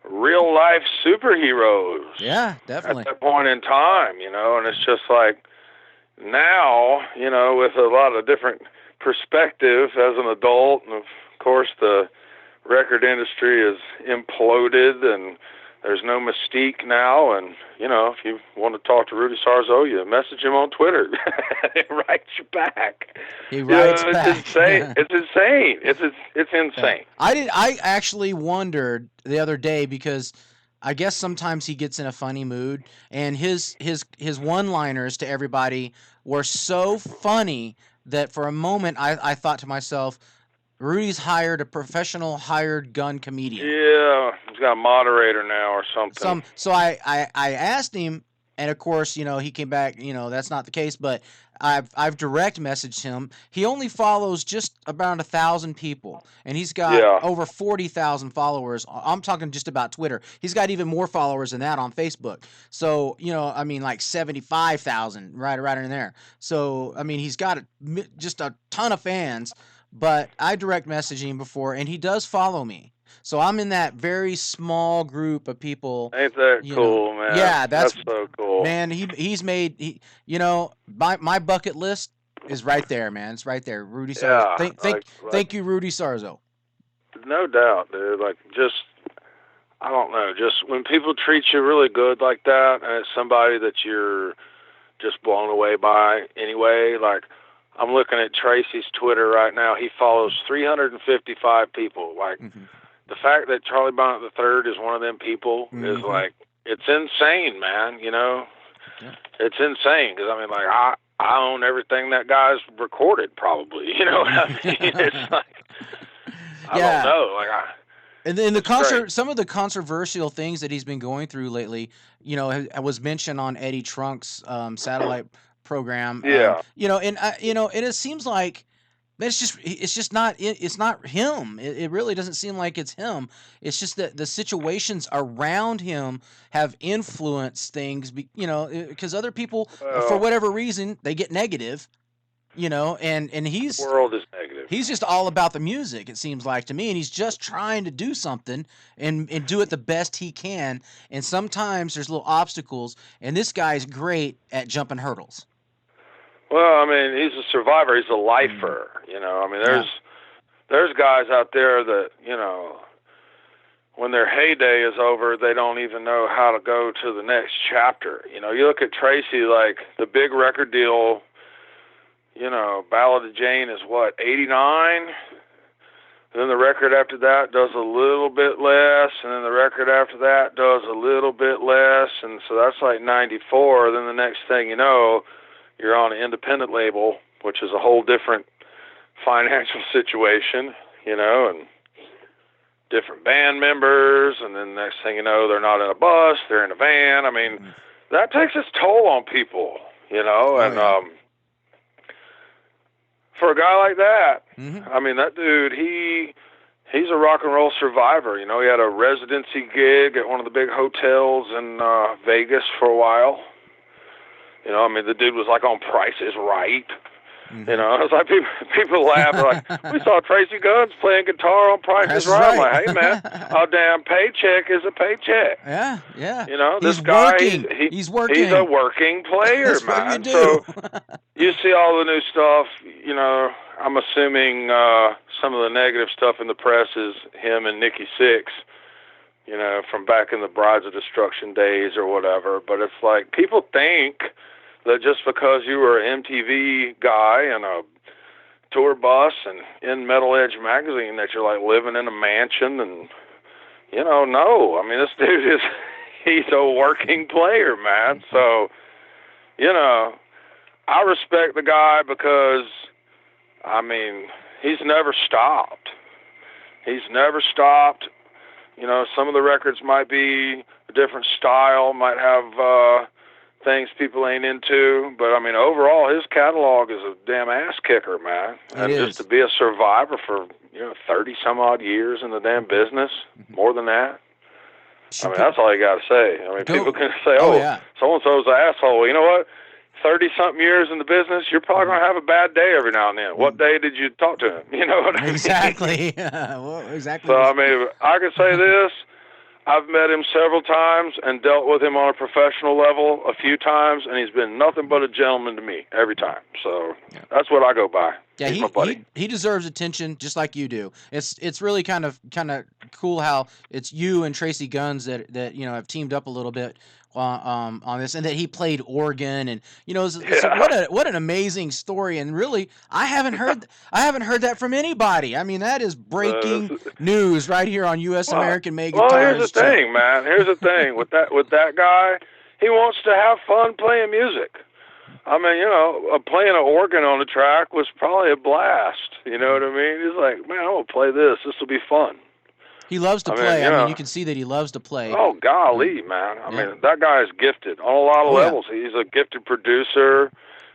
real life superheroes. Yeah, definitely. At that point in time, and it's just like now, with a lot of different perspectives as an adult, and of course the record industry is imploded, and there's no mystique now, and if you want to talk to Rudy Sarzo, you message him on Twitter. He writes you back. He writes back. It's insane. Yeah. It's insane. It's insane. Yeah. I actually wondered the other day, because I guess sometimes he gets in a funny mood, and his one-liners to everybody were so funny that for a moment I thought to myself, Rudy's hired a professional hired gun comedian. Yeah, he's got a moderator now or something. So I asked him, and of course, he came back, that's not the case, but I've direct messaged him. He only follows just about 1,000 people, and he's got over 40,000 followers. I'm talking just about Twitter. He's got even more followers than that on Facebook. So, I mean, like 75,000 right in there. So, I mean, he's got just a ton of fans. But I direct messaged him before, and he does follow me. So I'm in that very small group of people. Ain't that cool, man? Yeah, that's so cool. Man, he's made my bucket list is right there, man. It's right there. Rudy Sarzo. Thank you, Rudy Sarzo. No doubt, dude. Like, just I don't know, just when people treat you really good like that, and it's somebody that you're just blown away by anyway. Like, I'm looking at Tracy's Twitter right now. He follows 355 people. Like, Mm-hmm. the fact that Charlie Bonnet III is one of them people is Mm-hmm. like, it's insane, man. You know, Yeah. it's insane because I mean, like, I own everything that guy's recorded, probably. You know what I mean? It's like, I don't Yeah. know, like, And then the it's great. some of the controversial things that he's been going through lately, was mentioned on Eddie Trunk's satellite program. Yeah. And it seems like it's just not it's not him. It really doesn't seem like it's him. It's just that the situations around him have influenced things. Because other people, for Well, whatever reason, they get negative. And the world is negative. he's just all about the music, it seems like to me, and he's just trying to do something and do it the best he can. And sometimes there's little obstacles, and this guy's great at jumping hurdles. Well, I mean, he's a survivor. He's a Mm. lifer. You know, I mean, Yeah. there's guys out there that, you know, when their heyday is over, they don't even know how to go to the next chapter. You know, you look at Tracy, like the big record deal. You know, Ballad of Jane is what, 89? Then the record after that does a little bit less, and then the record after that does a little bit less, and so that's like 94. Then the next thing you know, you're on an independent label, which is a whole different financial situation, you know, and different band members, and then next thing you know, they're not in a bus, they're in a van. I mean, Mm. that takes its toll on people, you know, Oh and yeah. for a guy like that, Hmm. I mean, that dude, he's a rock and roll survivor. You know, he had a residency gig at one of the big hotels in Vegas for a while. You know, I mean, the dude was like on Price is Right. You Hmm. know, it's like people laugh. They're like, we saw Tracy Guns playing guitar on Price Price is is Right. I'm right. like, hey man, a damn paycheck is a paycheck. Yeah, yeah. You know, this He's guy, working. He's he's a working. working player, That's what you man. do. So you see all the new stuff. You know, I'm assuming some of the negative stuff in the press is him and Nikki Sixx. You know, from back in the Brides of Destruction days or whatever. But it's like people think that just because you were an MTV guy and a tour bus and in Metal Edge magazine that you're like living in a mansion, and you know, no. I mean, this dude is he's a working player, man. So, you know, I respect the guy because I mean, he's never stopped. He's never stopped. You know, some of the records might be a different style, might have things people ain't into, but I mean, overall, his catalog is a damn ass kicker, man. It And just to is. be a survivor for 30 some odd years in the damn business, more than that. I Should mean, put that's all you got to say. I mean, people go. can say, Oh "Oh, yeah. so and so's an asshole." Well, you know what? 30 something years in the business, you're probably Mhm. gonna have a bad day every now and then. What day did you talk to him? You know what I mean? Exactly. Well, exactly. So I mean, I can say this. I've met him several times and dealt with him on a professional level a few times, and he's been nothing but a gentleman to me every time. So Yeah. that's what I go by. Yeah, He's my he, buddy. he he deserves attention just like you do. It's really kind of cool how it's you and Tracy Guns that have teamed up a little bit on this, and that he played organ, and so Yeah. what an amazing story. And really, I haven't heard that from anybody. I mean, that is Uh, breaking news right here on U.S. well, American Made well, here's the Guitars show. thing, man. Here's the thing with that guy. He wants to have fun playing music. I mean, playing an organ on the track was probably a blast. You know what I mean? He's like, man, I'm gonna play this. This will be fun. He loves to I mean, play. I mean, you can see that he loves to play. oh Um, golly, man. I yeah. mean, that guy is gifted on a lot of Oh yeah. levels. He's a gifted producer,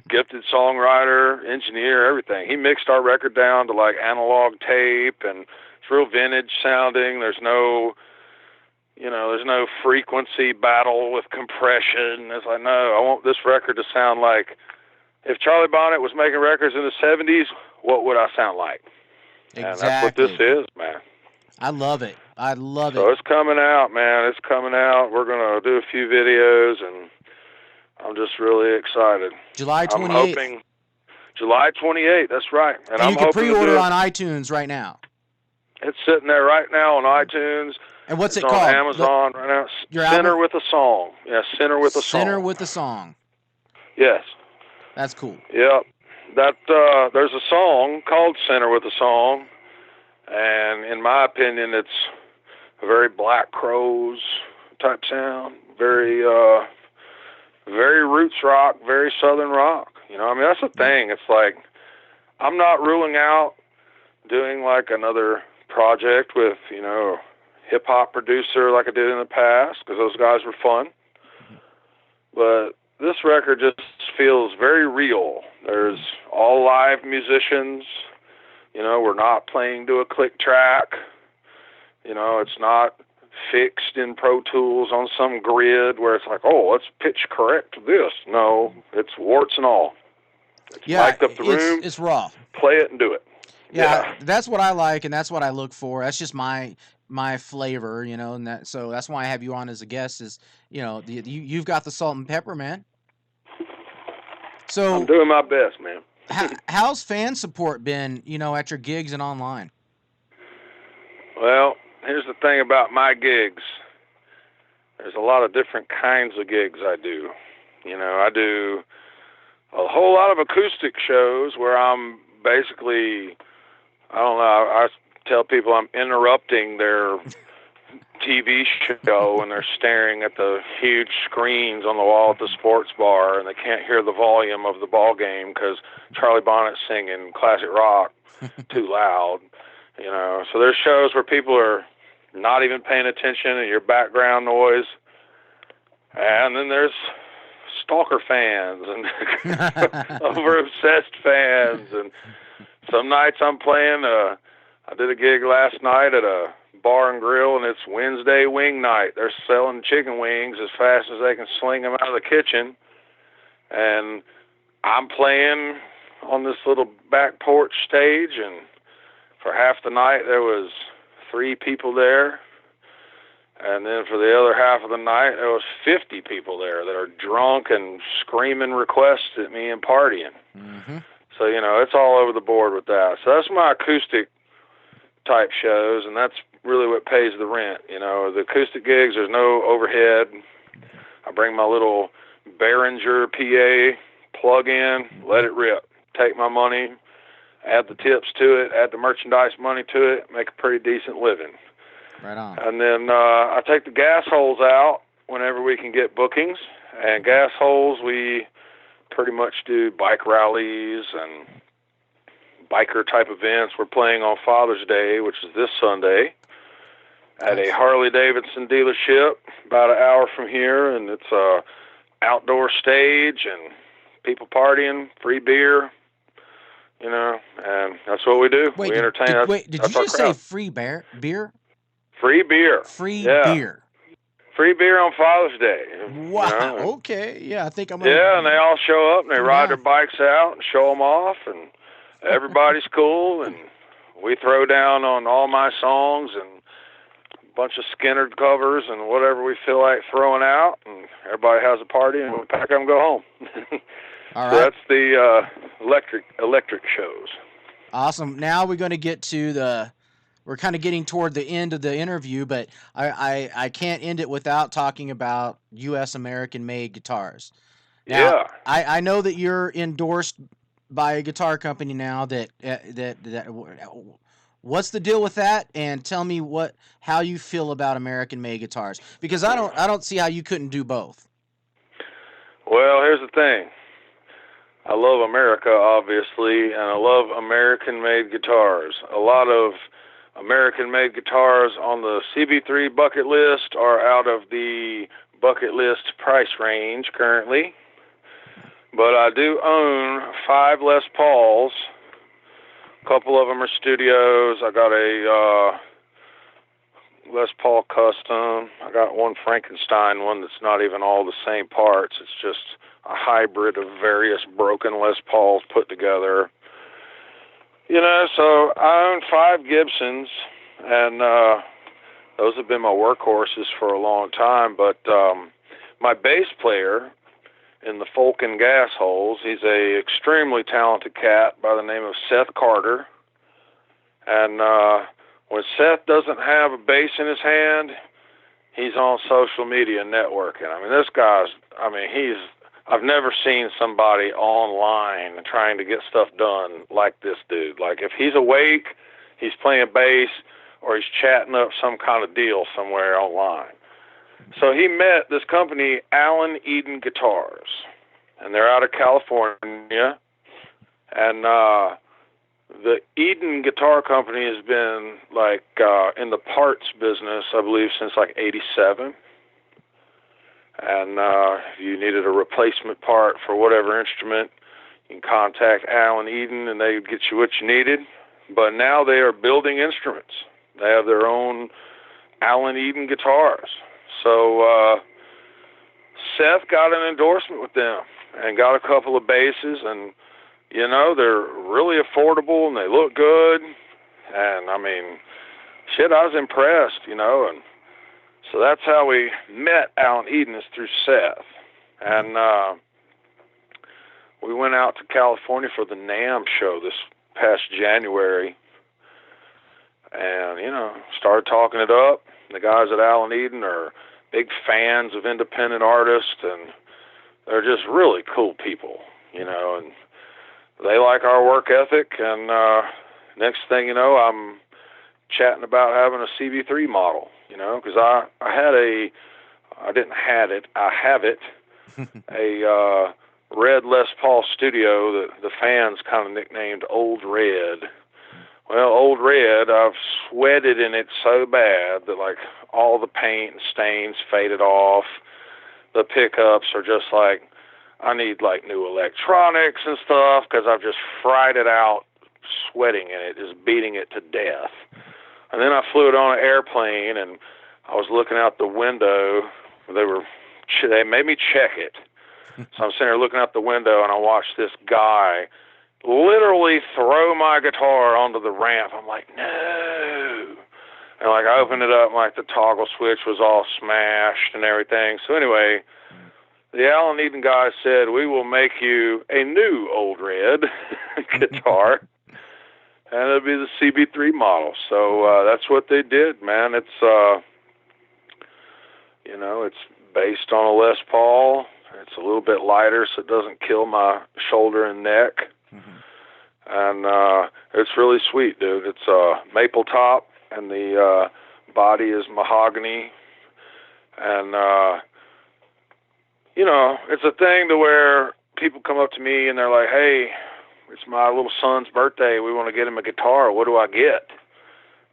gifted songwriter, engineer, everything. He mixed our record down to like analog tape, and it's real vintage sounding. There's no frequency battle with compression. It's like, no, I want this record to sound like if Charlie Bonnet was making records in the 70s, what would I sound like? And that's what this Exactly. is, man. I love it. I love So it. it's coming out, man. It's coming out. We're going to do a few videos, and I'm just really excited. July I'm 28th. hoping July 28th, that's right. And And I'm you can hoping to pre-order do it. on iTunes right now. It's sitting there right now on iTunes. And what's It's it on called? Amazon right now. Your Sinner album? with a Song. Yeah, Sinner with a Sinner Song. with a Song. Yes. That's cool. Yep. That there's a song called Sinner with a Song, and in my opinion, it's a very Black Crowes type sound, very very roots rock, very southern rock. You know, I mean, that's the thing. It's like I'm not ruling out doing like another project with, you know, hip hop producer like I did in the past, because those guys were fun. But this record just feels very real. There's all live musicians. You know, we're not playing to a click track. You know, it's not fixed in Pro Tools on some grid where it's like, oh, let's pitch correct this. No, it's warts and all. It's mic'd up the room. It's raw. Play it and do it. Yeah, that's what I like, and that's what I look for. That's just my flavor, you know, and that's why I have you on as a guest. Is, you know, you've got the salt and pepper, man. So I'm doing my best, man. How's fan support been, you know, at your gigs and online? Well, here's the thing about my gigs. There's a lot of different kinds of gigs I do. You know, I do a whole lot of acoustic shows where I'm basically, I don't know, I tell people I'm interrupting their TV show and they're staring at the huge screens on the wall at the sports bar and they can't hear the volume of the ball game because Charlie Bonnet's singing classic rock too loud. You know, so there's shows where people are not even paying attention and your background noise. And then there's stalker fans and over-obsessed fans. And some nights I'm playing, I did a gig last night at a bar and grill, and it's Wednesday wing night. They're selling chicken wings as fast as they can sling them out of the kitchen. And I'm playing on this little back porch stage, and for half the night there was 3 people there. And then for the other half of the night, there was 50 people there that are drunk and screaming requests at me and partying. Mm-hmm. So, you know, it's all over the board with that. So that's my acoustic type shows, and that's really what pays the rent. You know, the acoustic gigs, there's no overhead. I bring my little Behringer PA, plug in, let it rip. Take my money, add the tips to it, add the merchandise money to it, make a pretty decent living. Right on. And then I take the gas holes out whenever we can get bookings. And gas holes, we pretty much do bike rallies and biker type events. We're playing on Father's Day, which is this Sunday, at a Harley Davidson dealership about an hour from here. And it's a outdoor stage and people partying, free beer. You know, and that's what we do. We entertain. Did you just say free beer? Free beer. Free beer. Free beer on Father's Day. Wow. You know? Okay. Yeah, I think I'm gonna. Yeah, and they all show up and they ride their bikes out and show them off, and everybody's cool. And we throw down on all my songs and a bunch of Skinner covers and whatever we feel like throwing out, and everybody has a party and we pack up and go home. All right. So that's the electric shows. Awesome. Now we're going to get to we're kind of getting toward the end of the interview, but I can't end it without talking about U.S. American-made guitars. Now, Yeah. I know that you're endorsed by a guitar company now. That what's the deal with that? And tell me how you feel about American-made guitars, because I don't see how you couldn't do both. Well, here's the thing. I love America, obviously, and I love American-made guitars. A lot of American-made guitars on the CB3 bucket list are out of the bucket list price range currently. But I do own 5 Les Pauls. A couple of them are studios. I got a Les Paul Custom. I got one Frankenstein one that's not even all the same parts. It's just a hybrid of various broken Les Pauls put together. You know, so I own 5 Gibsons, and those have been my workhorses for a long time. But my bass player in the Folk and Gas Holes, he's a extremely talented cat by the name of Seth Carter. And When Seth doesn't have a bass in his hand, he's on social media networking. I mean, this guy's, I mean, I've never seen somebody online trying to get stuff done like this dude. Like, if he's awake, he's playing bass or he's chatting up some kind of deal somewhere online. So he met this company, Alan Eden Guitars, and they're out of California. And the Eden Guitar Company has been like in the parts business, I believe, since like '87. And if you needed a replacement part for whatever instrument, you can contact Alan Eden, and they would get you what you needed. But now they are building instruments. They have their own Alan Eden guitars. So Seth got an endorsement with them and got a couple of basses, and you know, they're really affordable and they look good. And I mean, shit, I was impressed, you know. And so that's how we met Alan Eden, is through Seth. And we went out to California for the NAMM show this past January. And, you know, started talking it up. The guys at Alan Eden are big fans of independent artists, and they're just really cool people, you know, and they like our work ethic. And next thing you know, I'm chatting about having a CB3 model, you know, because I have it, a red Les Paul Studio that the fans kind of nicknamed Old Red. Well, Old Red, I've sweated in it so bad that, like, all the paint and stains faded off. The pickups are just like, I need, like, new electronics and stuff because I've just fried it out, sweating in it, just beating it to death. And then I flew it on an airplane, and I was looking out the window. They made me check it. So I'm sitting there looking out the window, and I watched this guy literally throw my guitar onto the ramp. I'm like, no. And like, I opened it up, and like the toggle switch was all smashed and everything. So anyway, the Alan Eden guy said, we will make you a new Old Red guitar, and it'll be the CB3 model. So that's what they did, man. It's, you know, it's based on a Les Paul. It's a little bit lighter, so it doesn't kill my shoulder and neck. And it's really sweet, dude. It's maple top, and the body is mahogany. And, you know, it's a thing to where people come up to me and they're like, hey, it's my little son's birthday. We want to get him a guitar. What do I get?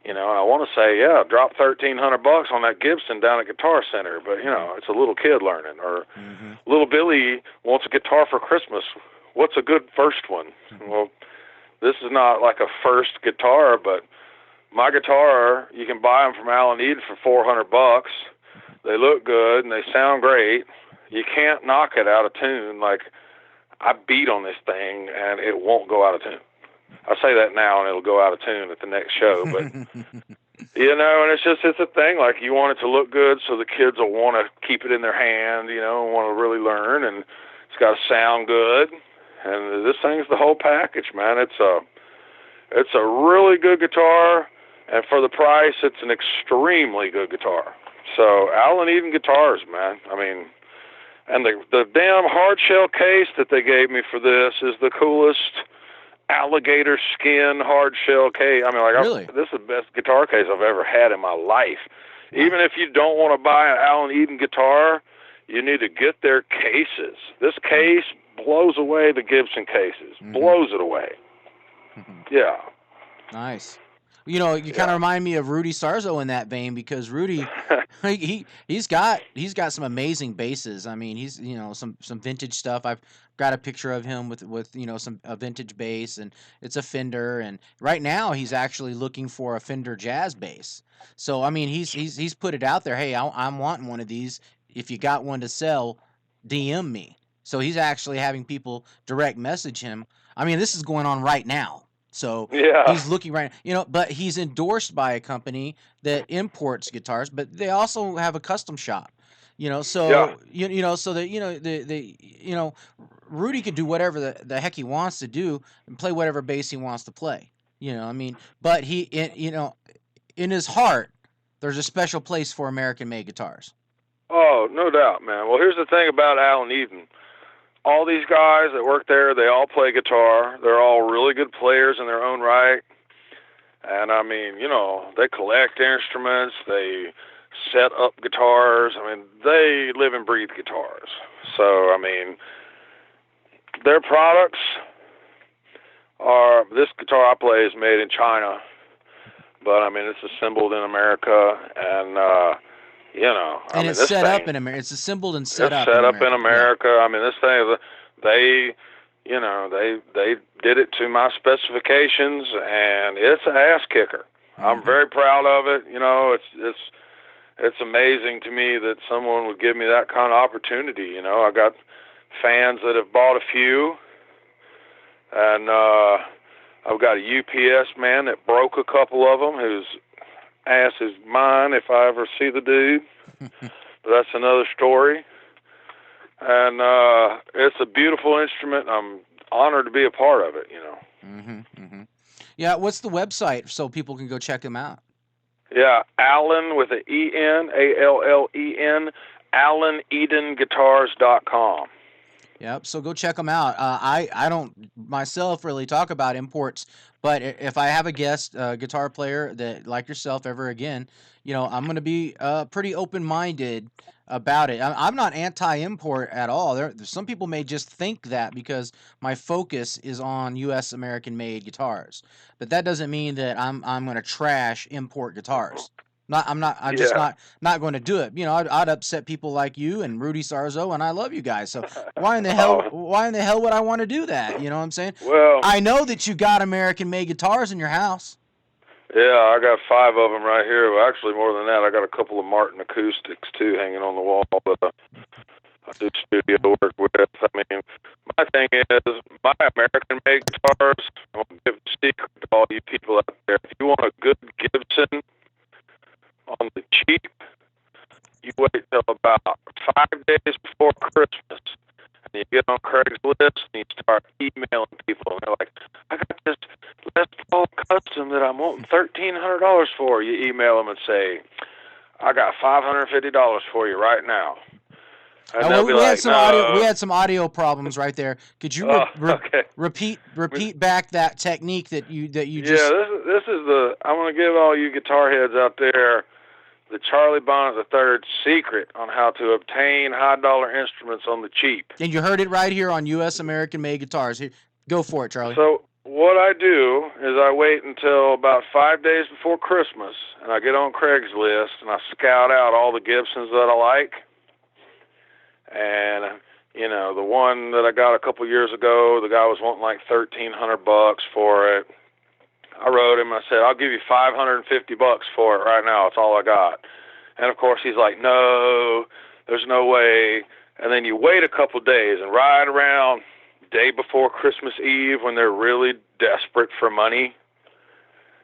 You know, and I want to say, yeah, drop $1,300 on that Gibson down at Guitar Center. But, you know, it's a little kid learning. Or little Billy wants a guitar for Christmas. What's a good first one? Well, this is not like a first guitar, but my guitar, you can buy them from Alan Eden for $400. They look good and they sound great. You can't knock it out of tune. Like, I beat on this thing and it won't go out of tune. I say that now and it'll go out of tune at the next show, but you know, and it's a thing. Like, you want it to look good so the kids will want to keep it in their hand, you know, and want to really learn, and it's got to sound good. And this thing's the whole package, man. It's a really good guitar, and for the price, it's an extremely good guitar. So Alan Eden Guitars, man. I mean, and the damn hard shell case that they gave me for this is the coolest alligator skin hard shell case. I mean, like, Really? this is the best guitar case I've ever had in my life. Even if you don't want to buy an Alan Eden guitar, you need to get their cases. This case blows away the Gibson cases. Blows it away. Yeah. Nice. You know, you kind of remind me of Rudy Sarzo in that vein, because Rudy, he's got some amazing basses. I mean, he's, you know, some vintage stuff. I've got a picture of him with you know, a vintage bass, and it's a Fender. And right now he's actually looking for a Fender jazz bass. So I mean, he's put it out there. Hey, I'm wanting one of these. If you got one to sell, DM me. So he's actually having people direct message him. I mean, this is going on right now. So Yeah. he's looking right, you know, but he's endorsed by a company that imports guitars, but they also have a custom shop, you know. So you know, so that, you know, the you know, Rudy could do whatever the heck he wants to do and play whatever bass he wants to play. You know, I mean, but you know, in his heart, there's a special place for American-made guitars. Oh, no doubt, man. Well, here's the thing about Alan Eden. All these guys that work there, they all play guitar. They're all really good players in their own right. And I mean, you know, they collect instruments, they set up guitars. I mean, they live and breathe guitars. So, I mean, their products are, this guitar I play is made in China, but I mean, it's assembled in America, and, you know, I And mean, it's this set thing, up in America. It's assembled and set it's up set in up in America. America. I mean, this thing, they, you know, they did it to my specifications, and it's an ass kicker. I'm very proud of it. You know, it's amazing to me that someone would give me that kind of opportunity. You know, I got fans that have bought a few, and I've got a UPS man that broke a couple of them, whose ass is mine if I ever see the dude. But that's another story. And it's a beautiful instrument. I'm honored to be a part of it, you know. Yeah, what's the website so people can go check them out? Yeah, Allen with an E-N, A-L-L-E-N, AllenEdenGuitars.com. Yep. So go check them out. I don't myself really talk about imports, but if I have a guest guitar player that like yourself ever again, you know, I'm going to be pretty open minded about it. I'm not anti-import at all. Some people may just think that because my focus is on U.S. American made guitars, but that doesn't mean that I'm going to trash import guitars. I'm just Yeah. not going to do it. You know, I'd upset people like you and Rudy Sarzo, and I love you guys. So Oh, why in the hell would I want to do that? You know what I'm saying? well, I know that you got American made guitars in your house. yeah, I got 5 of them right here. Well, actually, more than that, I got a couple of Martin acoustics, too, hanging on the wall that I do studio work with. I mean, my thing is, my American-made guitars, I'm going to give a secret to all you people out there. If you want a good Gibson on the cheap, you wait till about 5 days before Christmas. And you get on Craigslist and you start emailing people. And they're like, I got this Les Paul custom that I'm wanting $1,300 for. You email them and say, I got $550 for you right now. And they'll be We had like, some audio. We no. had some audio problems right there. Could you Oh, okay. repeat back that technique that you Yeah, just? this is the, I'm going to give all you guitar heads out there the Charlie Bonnet III's secret on how to obtain high-dollar instruments on the cheap. And you heard it right here on U.S. American made guitars. Here, go for it, Charlie. So what I do is I wait until about 5 days before Christmas, and I get on Craigslist and I scout out all the Gibsons that I like. And you know, the one that I got a couple years ago, the guy was wanting like $1,300 for it. I wrote him. I said, "I'll give you $550 for it right now. It's all I got." And of course, he's like, "No, there's no way." And then you wait a couple days, and right around day before Christmas Eve, when they're really desperate for money,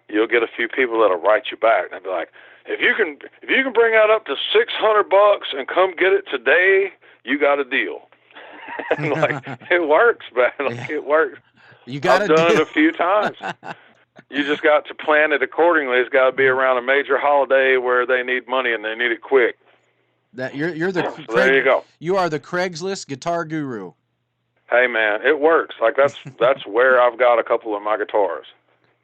you'll get a few people that'll write you back. And they'll be like, "If you can bring that up to $600 and come get it today, you got a deal." And like, it works, man. Like, it works. You got I've done it a few times. You just got to plan it accordingly. It's got to be around a major holiday where they need money and they need it quick. That you're the So there you go. You are the Craigslist guitar guru. Hey man, it works. Like that's where I've got a couple of my guitars.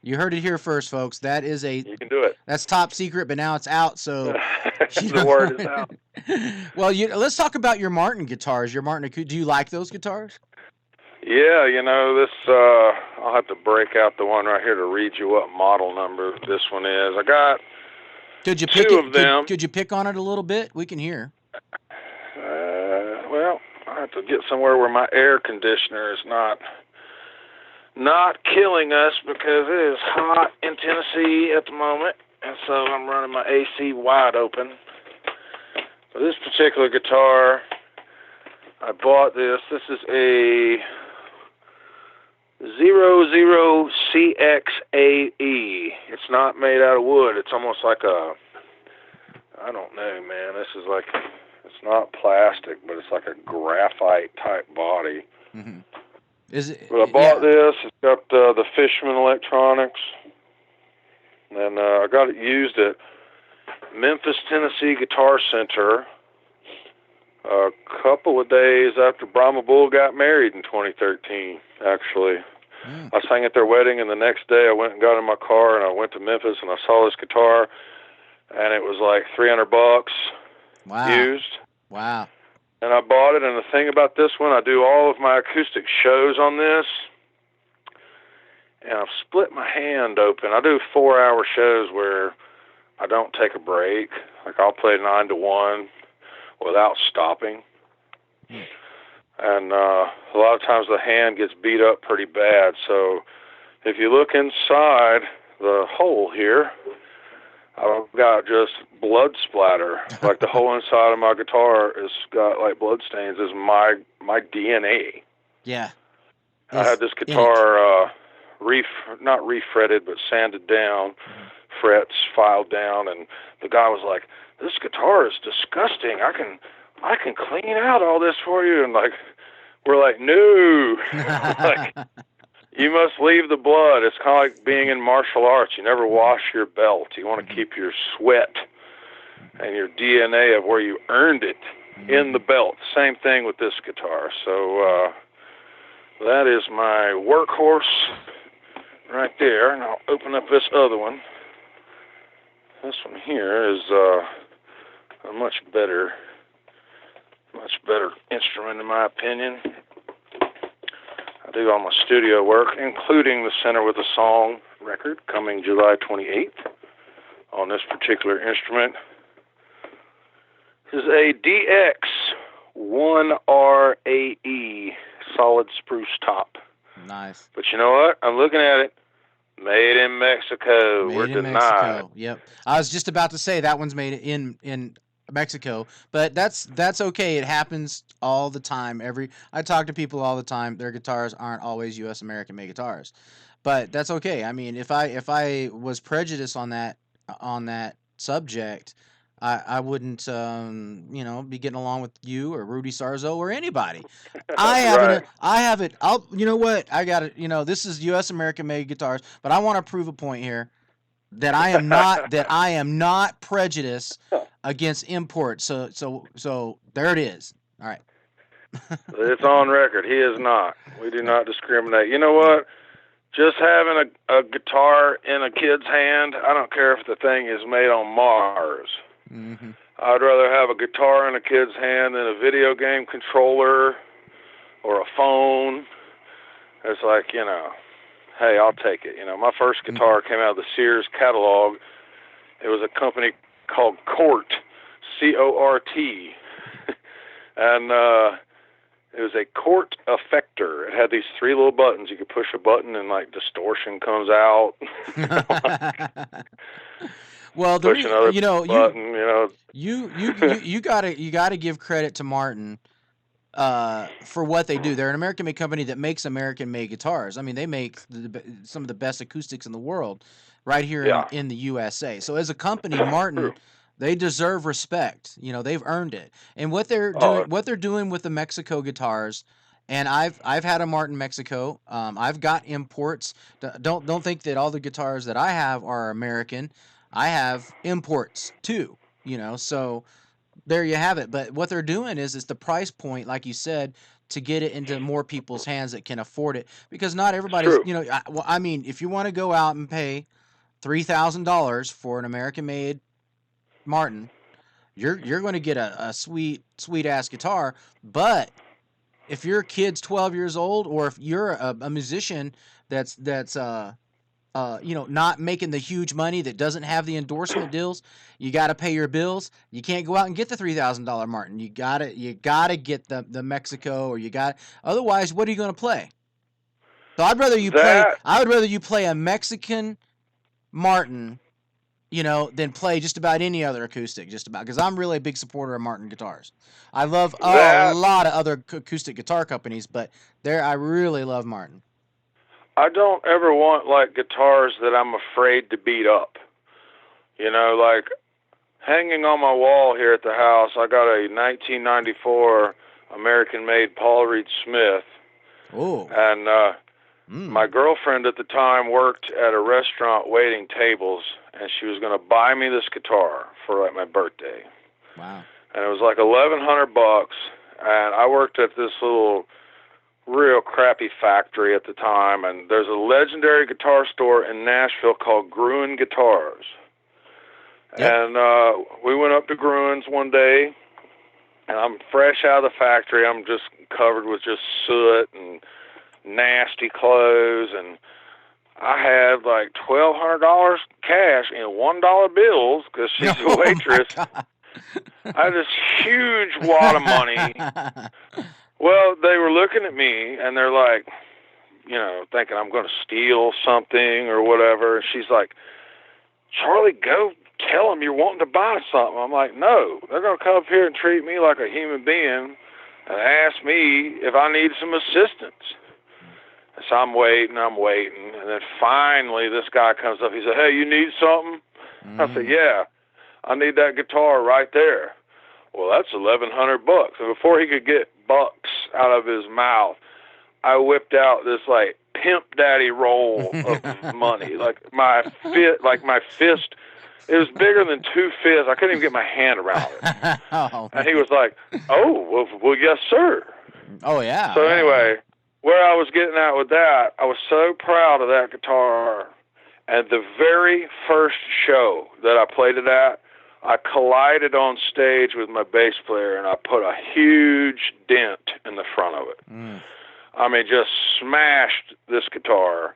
You heard it here first, folks. That is You can do it. that's top secret, but now it's out. So The word is out. Well, let's talk about your Martin guitars. Your Martin, do you like those guitars? Yeah, you know, this, I'll have to break out the one right here to read you what model number this one is. I got Could you two of them. Could you pick on it a little bit? We can hear. Well, I have to get somewhere where my air conditioner is not killing us because it is hot in Tennessee at the moment, and so I'm running my AC wide open. For this particular guitar, I bought this. This is a 00CXAE. It's not made out of wood. It's almost like a, I don't know, man. This is like, it's not plastic, but it's like a graphite type body. Mm-hmm. Is it? But I bought this. It's got the Fishman electronics. and I got it used at Memphis, Tennessee Guitar Center a couple of days after Brahma Bull got married in 2013, actually. Mm. I sang at their wedding, and the next day I went and got in my car, and I went to Memphis, and I saw this guitar, and it was like $300 Wow. used. Wow. And I bought it, and the thing about this one, I do all of my acoustic shows on this, and I've split my hand open. I do 4-hour shows where I don't take a break. Like I'll play 9 to 1 without stopping. Mm. And a lot of times the hand gets beat up pretty bad. So if you look inside the hole here, I've got just blood splatter. Like the whole inside of my guitar has got like blood stains. Is my DNA. Yeah. I had this guitar not refretted but sanded down, frets filed down, and the guy was like, "This guitar is disgusting. I can clean out all this for you." And like we're like, "No." Like, you must leave the blood. It's kind of like being in martial arts. You never wash your belt. You want to keep your sweat and your DNA of where you earned it in the belt. Same thing with this guitar. So that is my workhorse right there. And I'll open up this other one. This one here is a much better instrument in my opinion. I do all my studio work, including the Center with a Song record, coming July 28th on this particular instrument. This is a DX1RAE solid spruce top. Nice. But you know what? I'm looking at it. Made in Mexico. We're denied. Mexico. Yep. I was just about to say that one's made in Mexico, but that's okay. It happens all the time. I talk to people all the time. Their guitars aren't always U.S. American made guitars, but that's okay. I mean, if I was prejudiced on that subject, I wouldn't be getting along with you or Rudy Sarzo or anybody. Right. I haven't. You know what? I got it. This is U.S. American made guitars, but I want to prove a point here that I am not prejudiced against imports. So there it is. All right. It's on record. He is not. We do not discriminate. You know what? Just having a guitar in a kid's hand, I don't care if the thing is made on Mars. Mm-hmm. I'd rather have a guitar in a kid's hand than a video game controller or a phone. It's like, hey, I'll take it. My first guitar came out of the Sears catalog. It was a company called Cort, C-O-R-T. And it was a Cort effector. It had these 3 little buttons. You could push a button and like distortion comes out. Well, push another button. You gotta give credit to Martin for what they do. They're an American-made company that makes American-made guitars. I mean, they make some of the best acoustics in the world right here in the USA. So as a company, Martin, they deserve respect. They've earned it. And what they're doing with the Mexico guitars, and I've had a Martin Mexico. I've got imports. Don't think that all the guitars that I have are American. I have imports too. So there you have it. But what they're doing is the price point, like you said, to get it into more people's hands that can afford it. Because not everybody's, I mean, if you want to go out and pay $3,000 for an American-made Martin, you're going to get a sweet ass guitar. But if your kid's 12 years old, or if you're a musician that's not making the huge money, that doesn't have the endorsement deals, you got to pay your bills. You can't go out and get the $3,000 Martin. You gotta get the Mexico, or otherwise, what are you going to play? So I would rather you play a Mexican Martin, than play just about any other acoustic, because I'm really a big supporter of Martin guitars. I love a lot of other acoustic guitar companies, but I really love Martin. I don't ever want like guitars that I'm afraid to beat up. Like hanging on my wall here at the house, I got a 1994 American-made Paul Reed Smith. Oh. And Mm. My girlfriend at the time worked at a restaurant waiting tables, and she was going to buy me this guitar for like my birthday. Wow. And it was like $1,100, and I worked at this little real crappy factory at the time, and there's a legendary guitar store in Nashville called Gruen Guitars. Yep. And we went up to Gruen's one day, and I'm fresh out of the factory. I'm just covered with just soot and nasty clothes, and I had like $1,200 cash in $1 bills because she's a waitress. I had this huge wad of money. Well, they were looking at me, and they're like, thinking I'm going to steal something or whatever. And she's like, Charlie, go tell them you're wanting to buy something. I'm like, no, they're going to come up here and treat me like a human being and ask me if I need some assistance. So I'm waiting, and then finally this guy comes up. He said, hey, you need something? I said, yeah, I need that guitar right there. Well, that's $1,100. And before he could get bucks out of his mouth, I whipped out this like pimp daddy roll of money, like my fist. It was bigger than two fists. I couldn't even get my hand around it. Oh, and he was like, "Oh, well, yes, sir." Oh yeah. So anyway, where I was getting at with that, I was so proud of that guitar. And the very first show that I played it at, I collided on stage with my bass player, and I put a huge dent in the front of it. I mean, just smashed this guitar.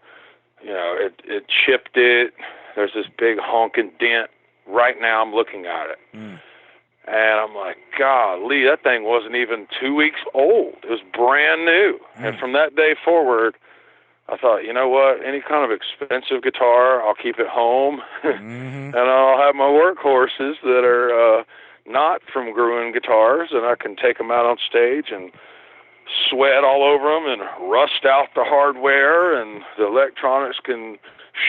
It chipped it. There's this big honking dent. Right now I'm looking at it. And I'm like, golly, that thing wasn't even 2 weeks old. It was brand new. And from that day forward, I thought, you know what? Any kind of expensive guitar, I'll keep it home. And I'll have my workhorses that are not from Gruen Guitars, and I can take them out on stage and sweat all over them and rust out the hardware, and the electronics can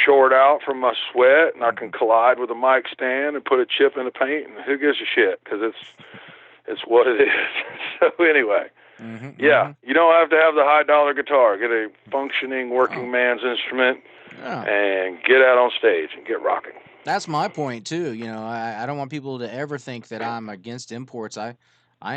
short out from my sweat, and I can collide with a mic stand and put a chip in the paint, and who gives a shit, because it's what it is. So anyway, you don't have to have the high dollar guitar. Get a functioning working man's instrument and get out on stage and get rocking. That's my point too. I don't want people to ever think that I'm against imports. I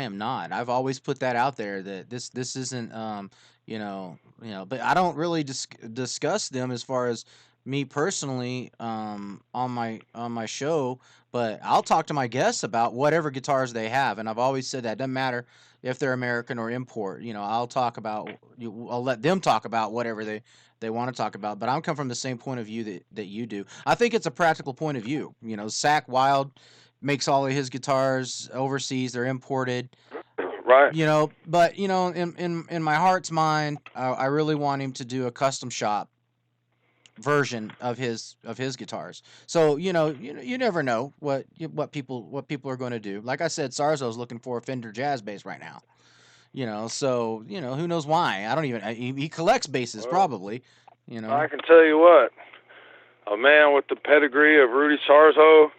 am not. I've always put that out there that this isn't but I don't really discuss them as far as me personally on my show, but I'll talk to my guests about whatever guitars they have, and I've always said that doesn't matter if they're American or import. I'll let them talk about whatever they want to talk about, but I'm come from the same point of view that you do. I think it's a practical point of view. Zach Wild makes all of his guitars overseas; they're imported. Right. But in my heart's mind, I really want him to do a custom shop version of his guitars. So you never know what people are going to do. Like I said, Sarzo's looking for a Fender Jazz bass right now. So who knows why? I don't even. He collects basses probably. I can tell you what, a man with the pedigree of Rudy Sarzo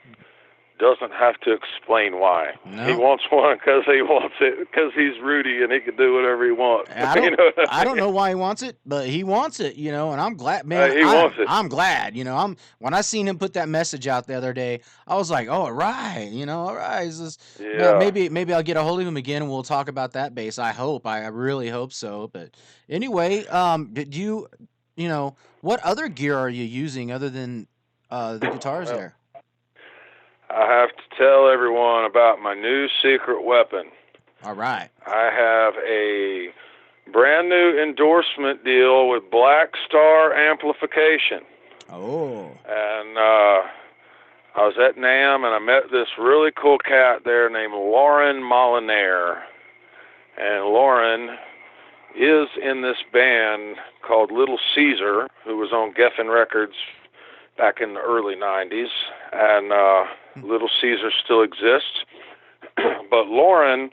doesn't have to explain why. No. He wants one because he wants it, because he's Rudy and he can do whatever he wants. I don't know why he wants it, but he wants it, and I'm glad, man. He wants it. I'm glad, when I seen him put that message out the other day, I was like, oh, all right, all right. Maybe I'll get a hold of him again and we'll talk about that bass. I really hope so. But anyway, did you, what other gear are you using other than the guitars there? I have to tell everyone about my new secret weapon. All right. I have a brand new endorsement deal with Black Star Amplification. Oh. And I was at NAMM, and I met this really cool cat there named Lauren Molinaire. And Lauren is in this band called Little Caesar, who was on Geffen Records back in the early 90s. And Little Caesar still exists. But Lauren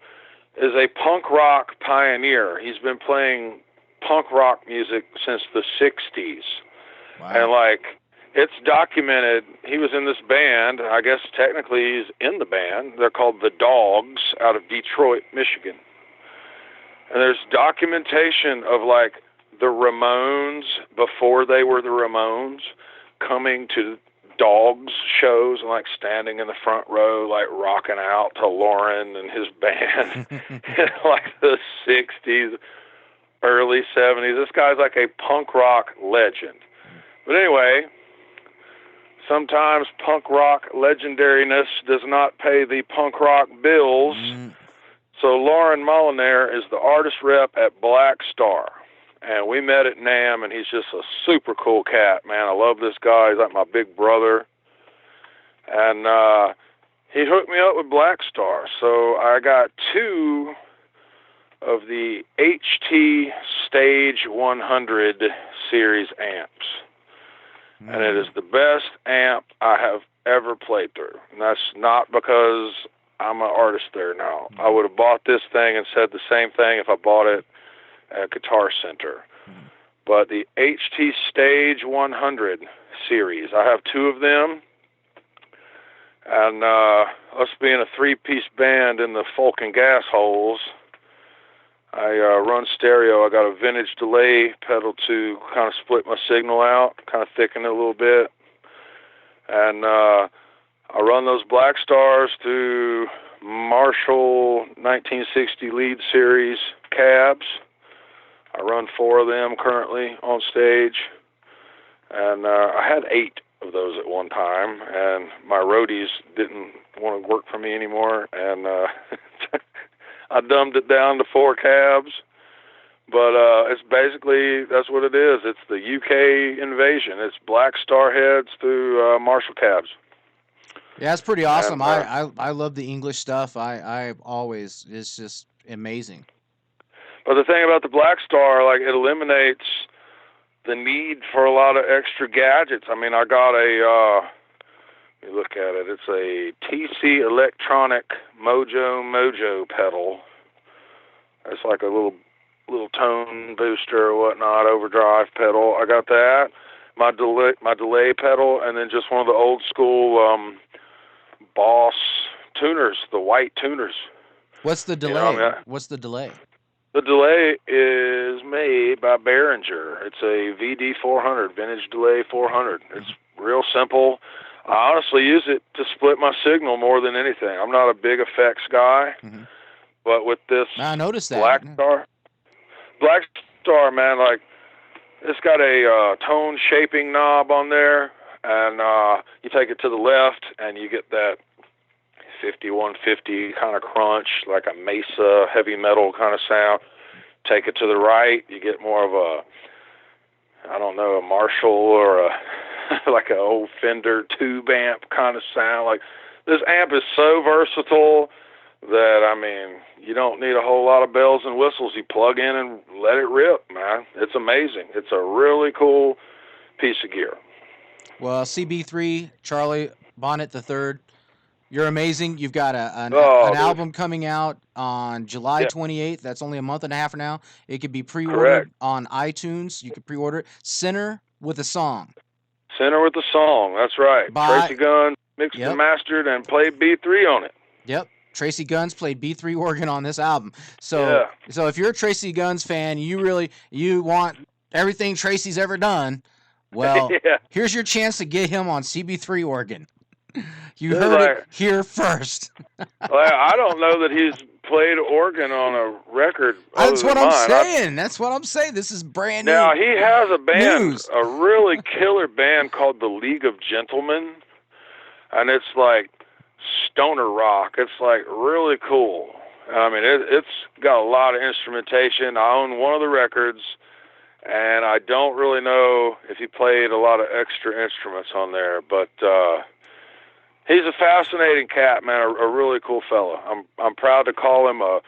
is a punk rock pioneer. He's been playing punk rock music since the 60s. Wow. And, it's documented. He was in this band. I guess technically he's in the band. They're called The Dogs out of Detroit, Michigan. And there's documentation of, the Ramones before they were the Ramones coming to Dogs shows and like standing in the front row, like rocking out to Lauren and his band in like the 60s, early 70s. This guy's like a punk rock legend. But anyway, sometimes punk rock legendariness does not pay the punk rock bills. So Lauren Molinaire is the artist rep at Black Star. And we met at NAMM, and he's just a super cool cat, man. I love this guy. He's like my big brother. And he hooked me up with Black Star. So I got 2 of the HT Stage 100 series amps. And it is the best amp I have ever played through. And that's not because I'm an artist there now. I would have bought this thing and said the same thing if I bought it at Guitar Center. But the HT Stage 100 series, I have 2 of them. And us being a 3-piece band in the folk and gas holes, I run stereo. I got a vintage delay pedal to kind of split my signal out, kind of thicken it a little bit. And I run those Black Stars through Marshall 1960 lead series cabs. I run 4 of them currently on stage. And I had 8 of those at one time, and my roadies didn't want to work for me anymore, and I dumbed it down to 4 cabs. But it's basically, that's what it is. It's the UK invasion. It's Black Star heads through Marshall cabs. Yeah, it's pretty awesome. And, I love the English stuff. I always, it's just amazing. But the thing about the Black Star, like, it eliminates the need for a lot of extra gadgets. I mean, I got a, let me look at it. It's a TC Electronic Mojo pedal. It's like a little tone booster or whatnot, overdrive pedal. I got that. My delay pedal, and then just one of the old school Boss tuners, the white tuners. What's the delay? You know, I mean, What's the delay? The delay is made by Behringer. It's a VD 400, Vintage Delay 400. It's real simple. I honestly use it to split my signal more than anything. I'm not a big effects guy, but with this I noticed that. Black Star, man, like, it's got a tone shaping knob on there, and you take it to the left, and you get that 5150 kind of crunch, like a Mesa heavy metal kind of sound. Take it to the right, you get more of a, I don't know, a Marshall or a like an old Fender tube amp kind of sound. Like, this amp is so versatile that, I mean, you don't need a whole lot of bells and whistles. You plug in and let it rip, man. It's amazing. It's a really cool piece of gear. Well, CB3, Charlie Bonnet the Third, you're amazing. You've got an album coming out on July 28th. That's only a month and a half from now. It could be pre-ordered on iTunes. You can pre-order it. Sinner with a Song. Sinner with a Song. That's right. Tracy Guns mixed and mastered and played B3 on it. Yep. Tracy Guns played B3 organ on this album. So if you're a Tracy Guns fan, you want everything Tracy's ever done, well, here's your chance to get him on CB3 organ. You heard it here first. I don't know that he's played organ on a record. That's what I'm saying. That's what I'm saying. This is brand new. Now, he has a band, news. A really killer band called the League of Gentlemen, and it's like stoner rock. It's like really cool. I mean, it's got a lot of instrumentation. I own one of the records, and I don't really know if he played a lot of extra instruments on there, but he's a fascinating cat, man. A really cool fella. I'm proud to call him a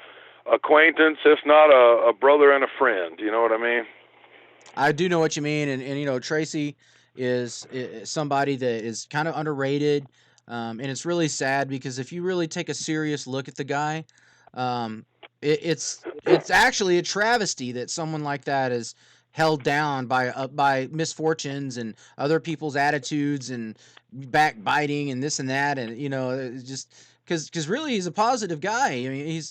acquaintance, if not a brother and a friend. You know what I mean? I do know what you mean, and you know, Tracy is somebody that is kind of underrated, and it's really sad because if you really take a serious look at the guy, it's actually a travesty that someone like that is held down by misfortunes and other people's attitudes and backbiting and this and that, and you know, just because really he's a positive guy. I mean, he's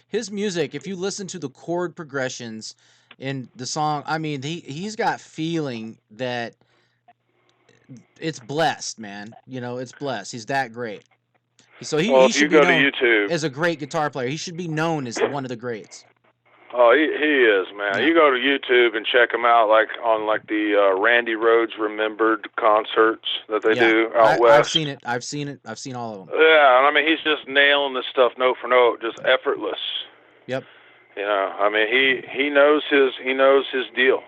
his music. If you listen to the chord progressions in the song. I mean, he's got feeling that it's blessed, man. You know, it's blessed. He's that great. So Well, he if you should be go to known YouTube, as a great guitar player. He should be known as one of the greats. oh, he is, man. Yeah. You go to YouTube and check him out, like on like the Randy Rhoads Remembered concerts that they Yeah. do out I've west. seen it. I've seen it. I've seen all of them. Yeah, and I mean he's just nailing this stuff note for note, just effortless. Yep. You know, I mean he knows his deal.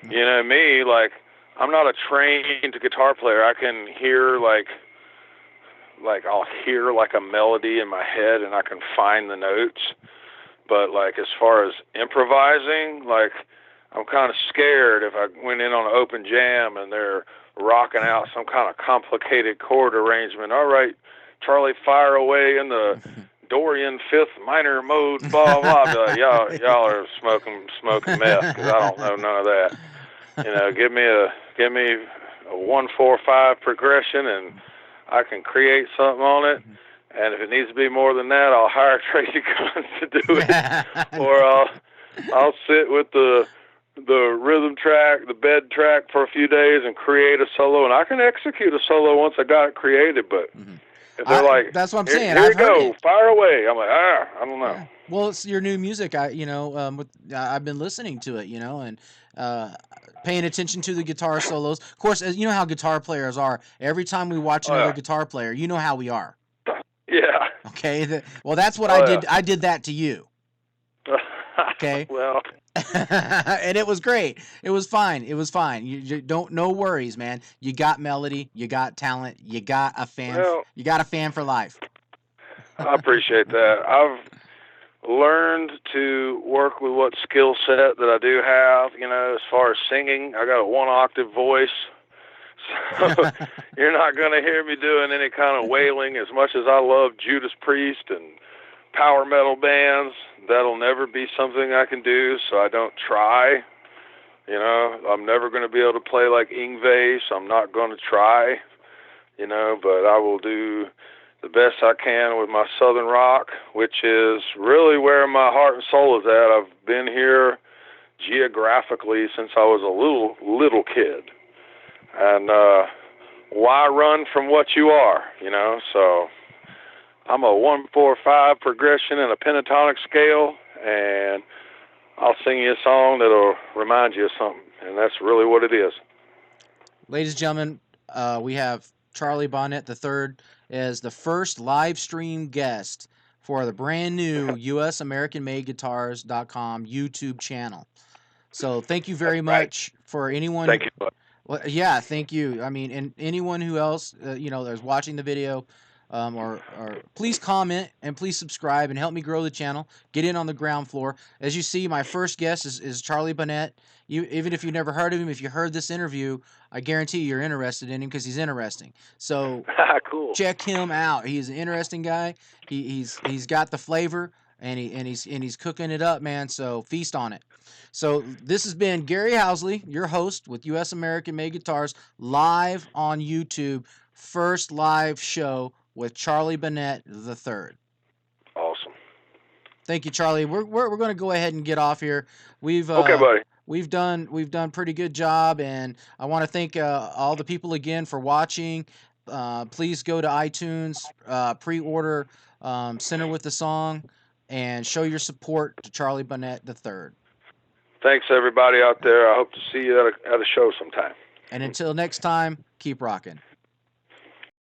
Yeah. You know me, like I'm not a trained guitar player. I can hear like I'll hear like a melody in my head and I can find the notes. But like as far as improvising, like I'm kind of scared if I went in on an open jam and they're rocking out some kind of complicated chord arrangement. All right, Charlie, fire away in the Dorian fifth minor mode. Blah blah. I'd be like, y'all are smoking meth because I don't know none of that. You know, give me a 1-4-5 progression and I can create something on it. And if it needs to be more than that, I'll hire Tracy Guns to do it, or I'll sit with the rhythm track, the bed track for a few days and create a solo, and I can execute a solo once I got it created. But if they're like, that's what I'm here, saying. here I've you heard go, it. fire away, I'm like, I don't know. Yeah. Well, it's your new music. I've been listening to it, and uh, paying attention to the guitar solos. Of course, as you know how guitar players are. Every time we watch Oh another guitar player, you know how we are. yeah, Okay. Well, that's what I oh did. I did that to you. yeah. Okay. Well, And it was great. It was fine. It was fine. You don't no worries, man. You got melody. You got talent. You got a fan. well, You got a fan for life. I appreciate that. I've learned to work with what skill set that I do have. You know, as far as singing, I got a 1-octave voice. So you're not going to hear me doing any kind of wailing. As much as I love Judas Priest and power metal bands, that'll never be something I can do, so I don't try. You know, I'm never going to be able to play like Yngwie, so I'm not going to try. You know, but I will do the best I can with my Southern rock, which is really where my heart and soul is at. I've been here geographically since I was a little kid. And why run from what you are, you know? So I'm a 1-4-5 progression in a pentatonic scale, and I'll sing you a song that'll remind you of something, and that's really what it is. Ladies and gentlemen, we have Charlie Bonnet III as the first live stream guest for the brand new USAmericanMadeGuitars.com YouTube channel. So thank you very Right. much for anyone who. Thank you. Well, yeah, thank you. I mean, and anyone who else that's watching the video, or please comment and please subscribe and help me grow the channel. Get in on the ground floor. As you see, my first guest is Charlie Bonnet. Even if you never heard of him, if you heard this interview, I guarantee you're interested in him because he's interesting. So Cool. check him out. He's an interesting guy. He's got the flavor and he's cooking it up, man. So feast on it. So this has been Gary Housley, your host with US American Made Guitars, live on YouTube. First live show with Charlie Bonnet III. Awesome. Thank you, Charlie. We're going to go ahead and get off here. We've Okay, buddy. we've done pretty good job, and I want to thank all the people again for watching. Please go to iTunes, pre-order "Center with the Song," and show your support to Charlie Bonnet III. Thanks, everybody out there. I hope to see you at a show sometime. And until next time, keep rocking.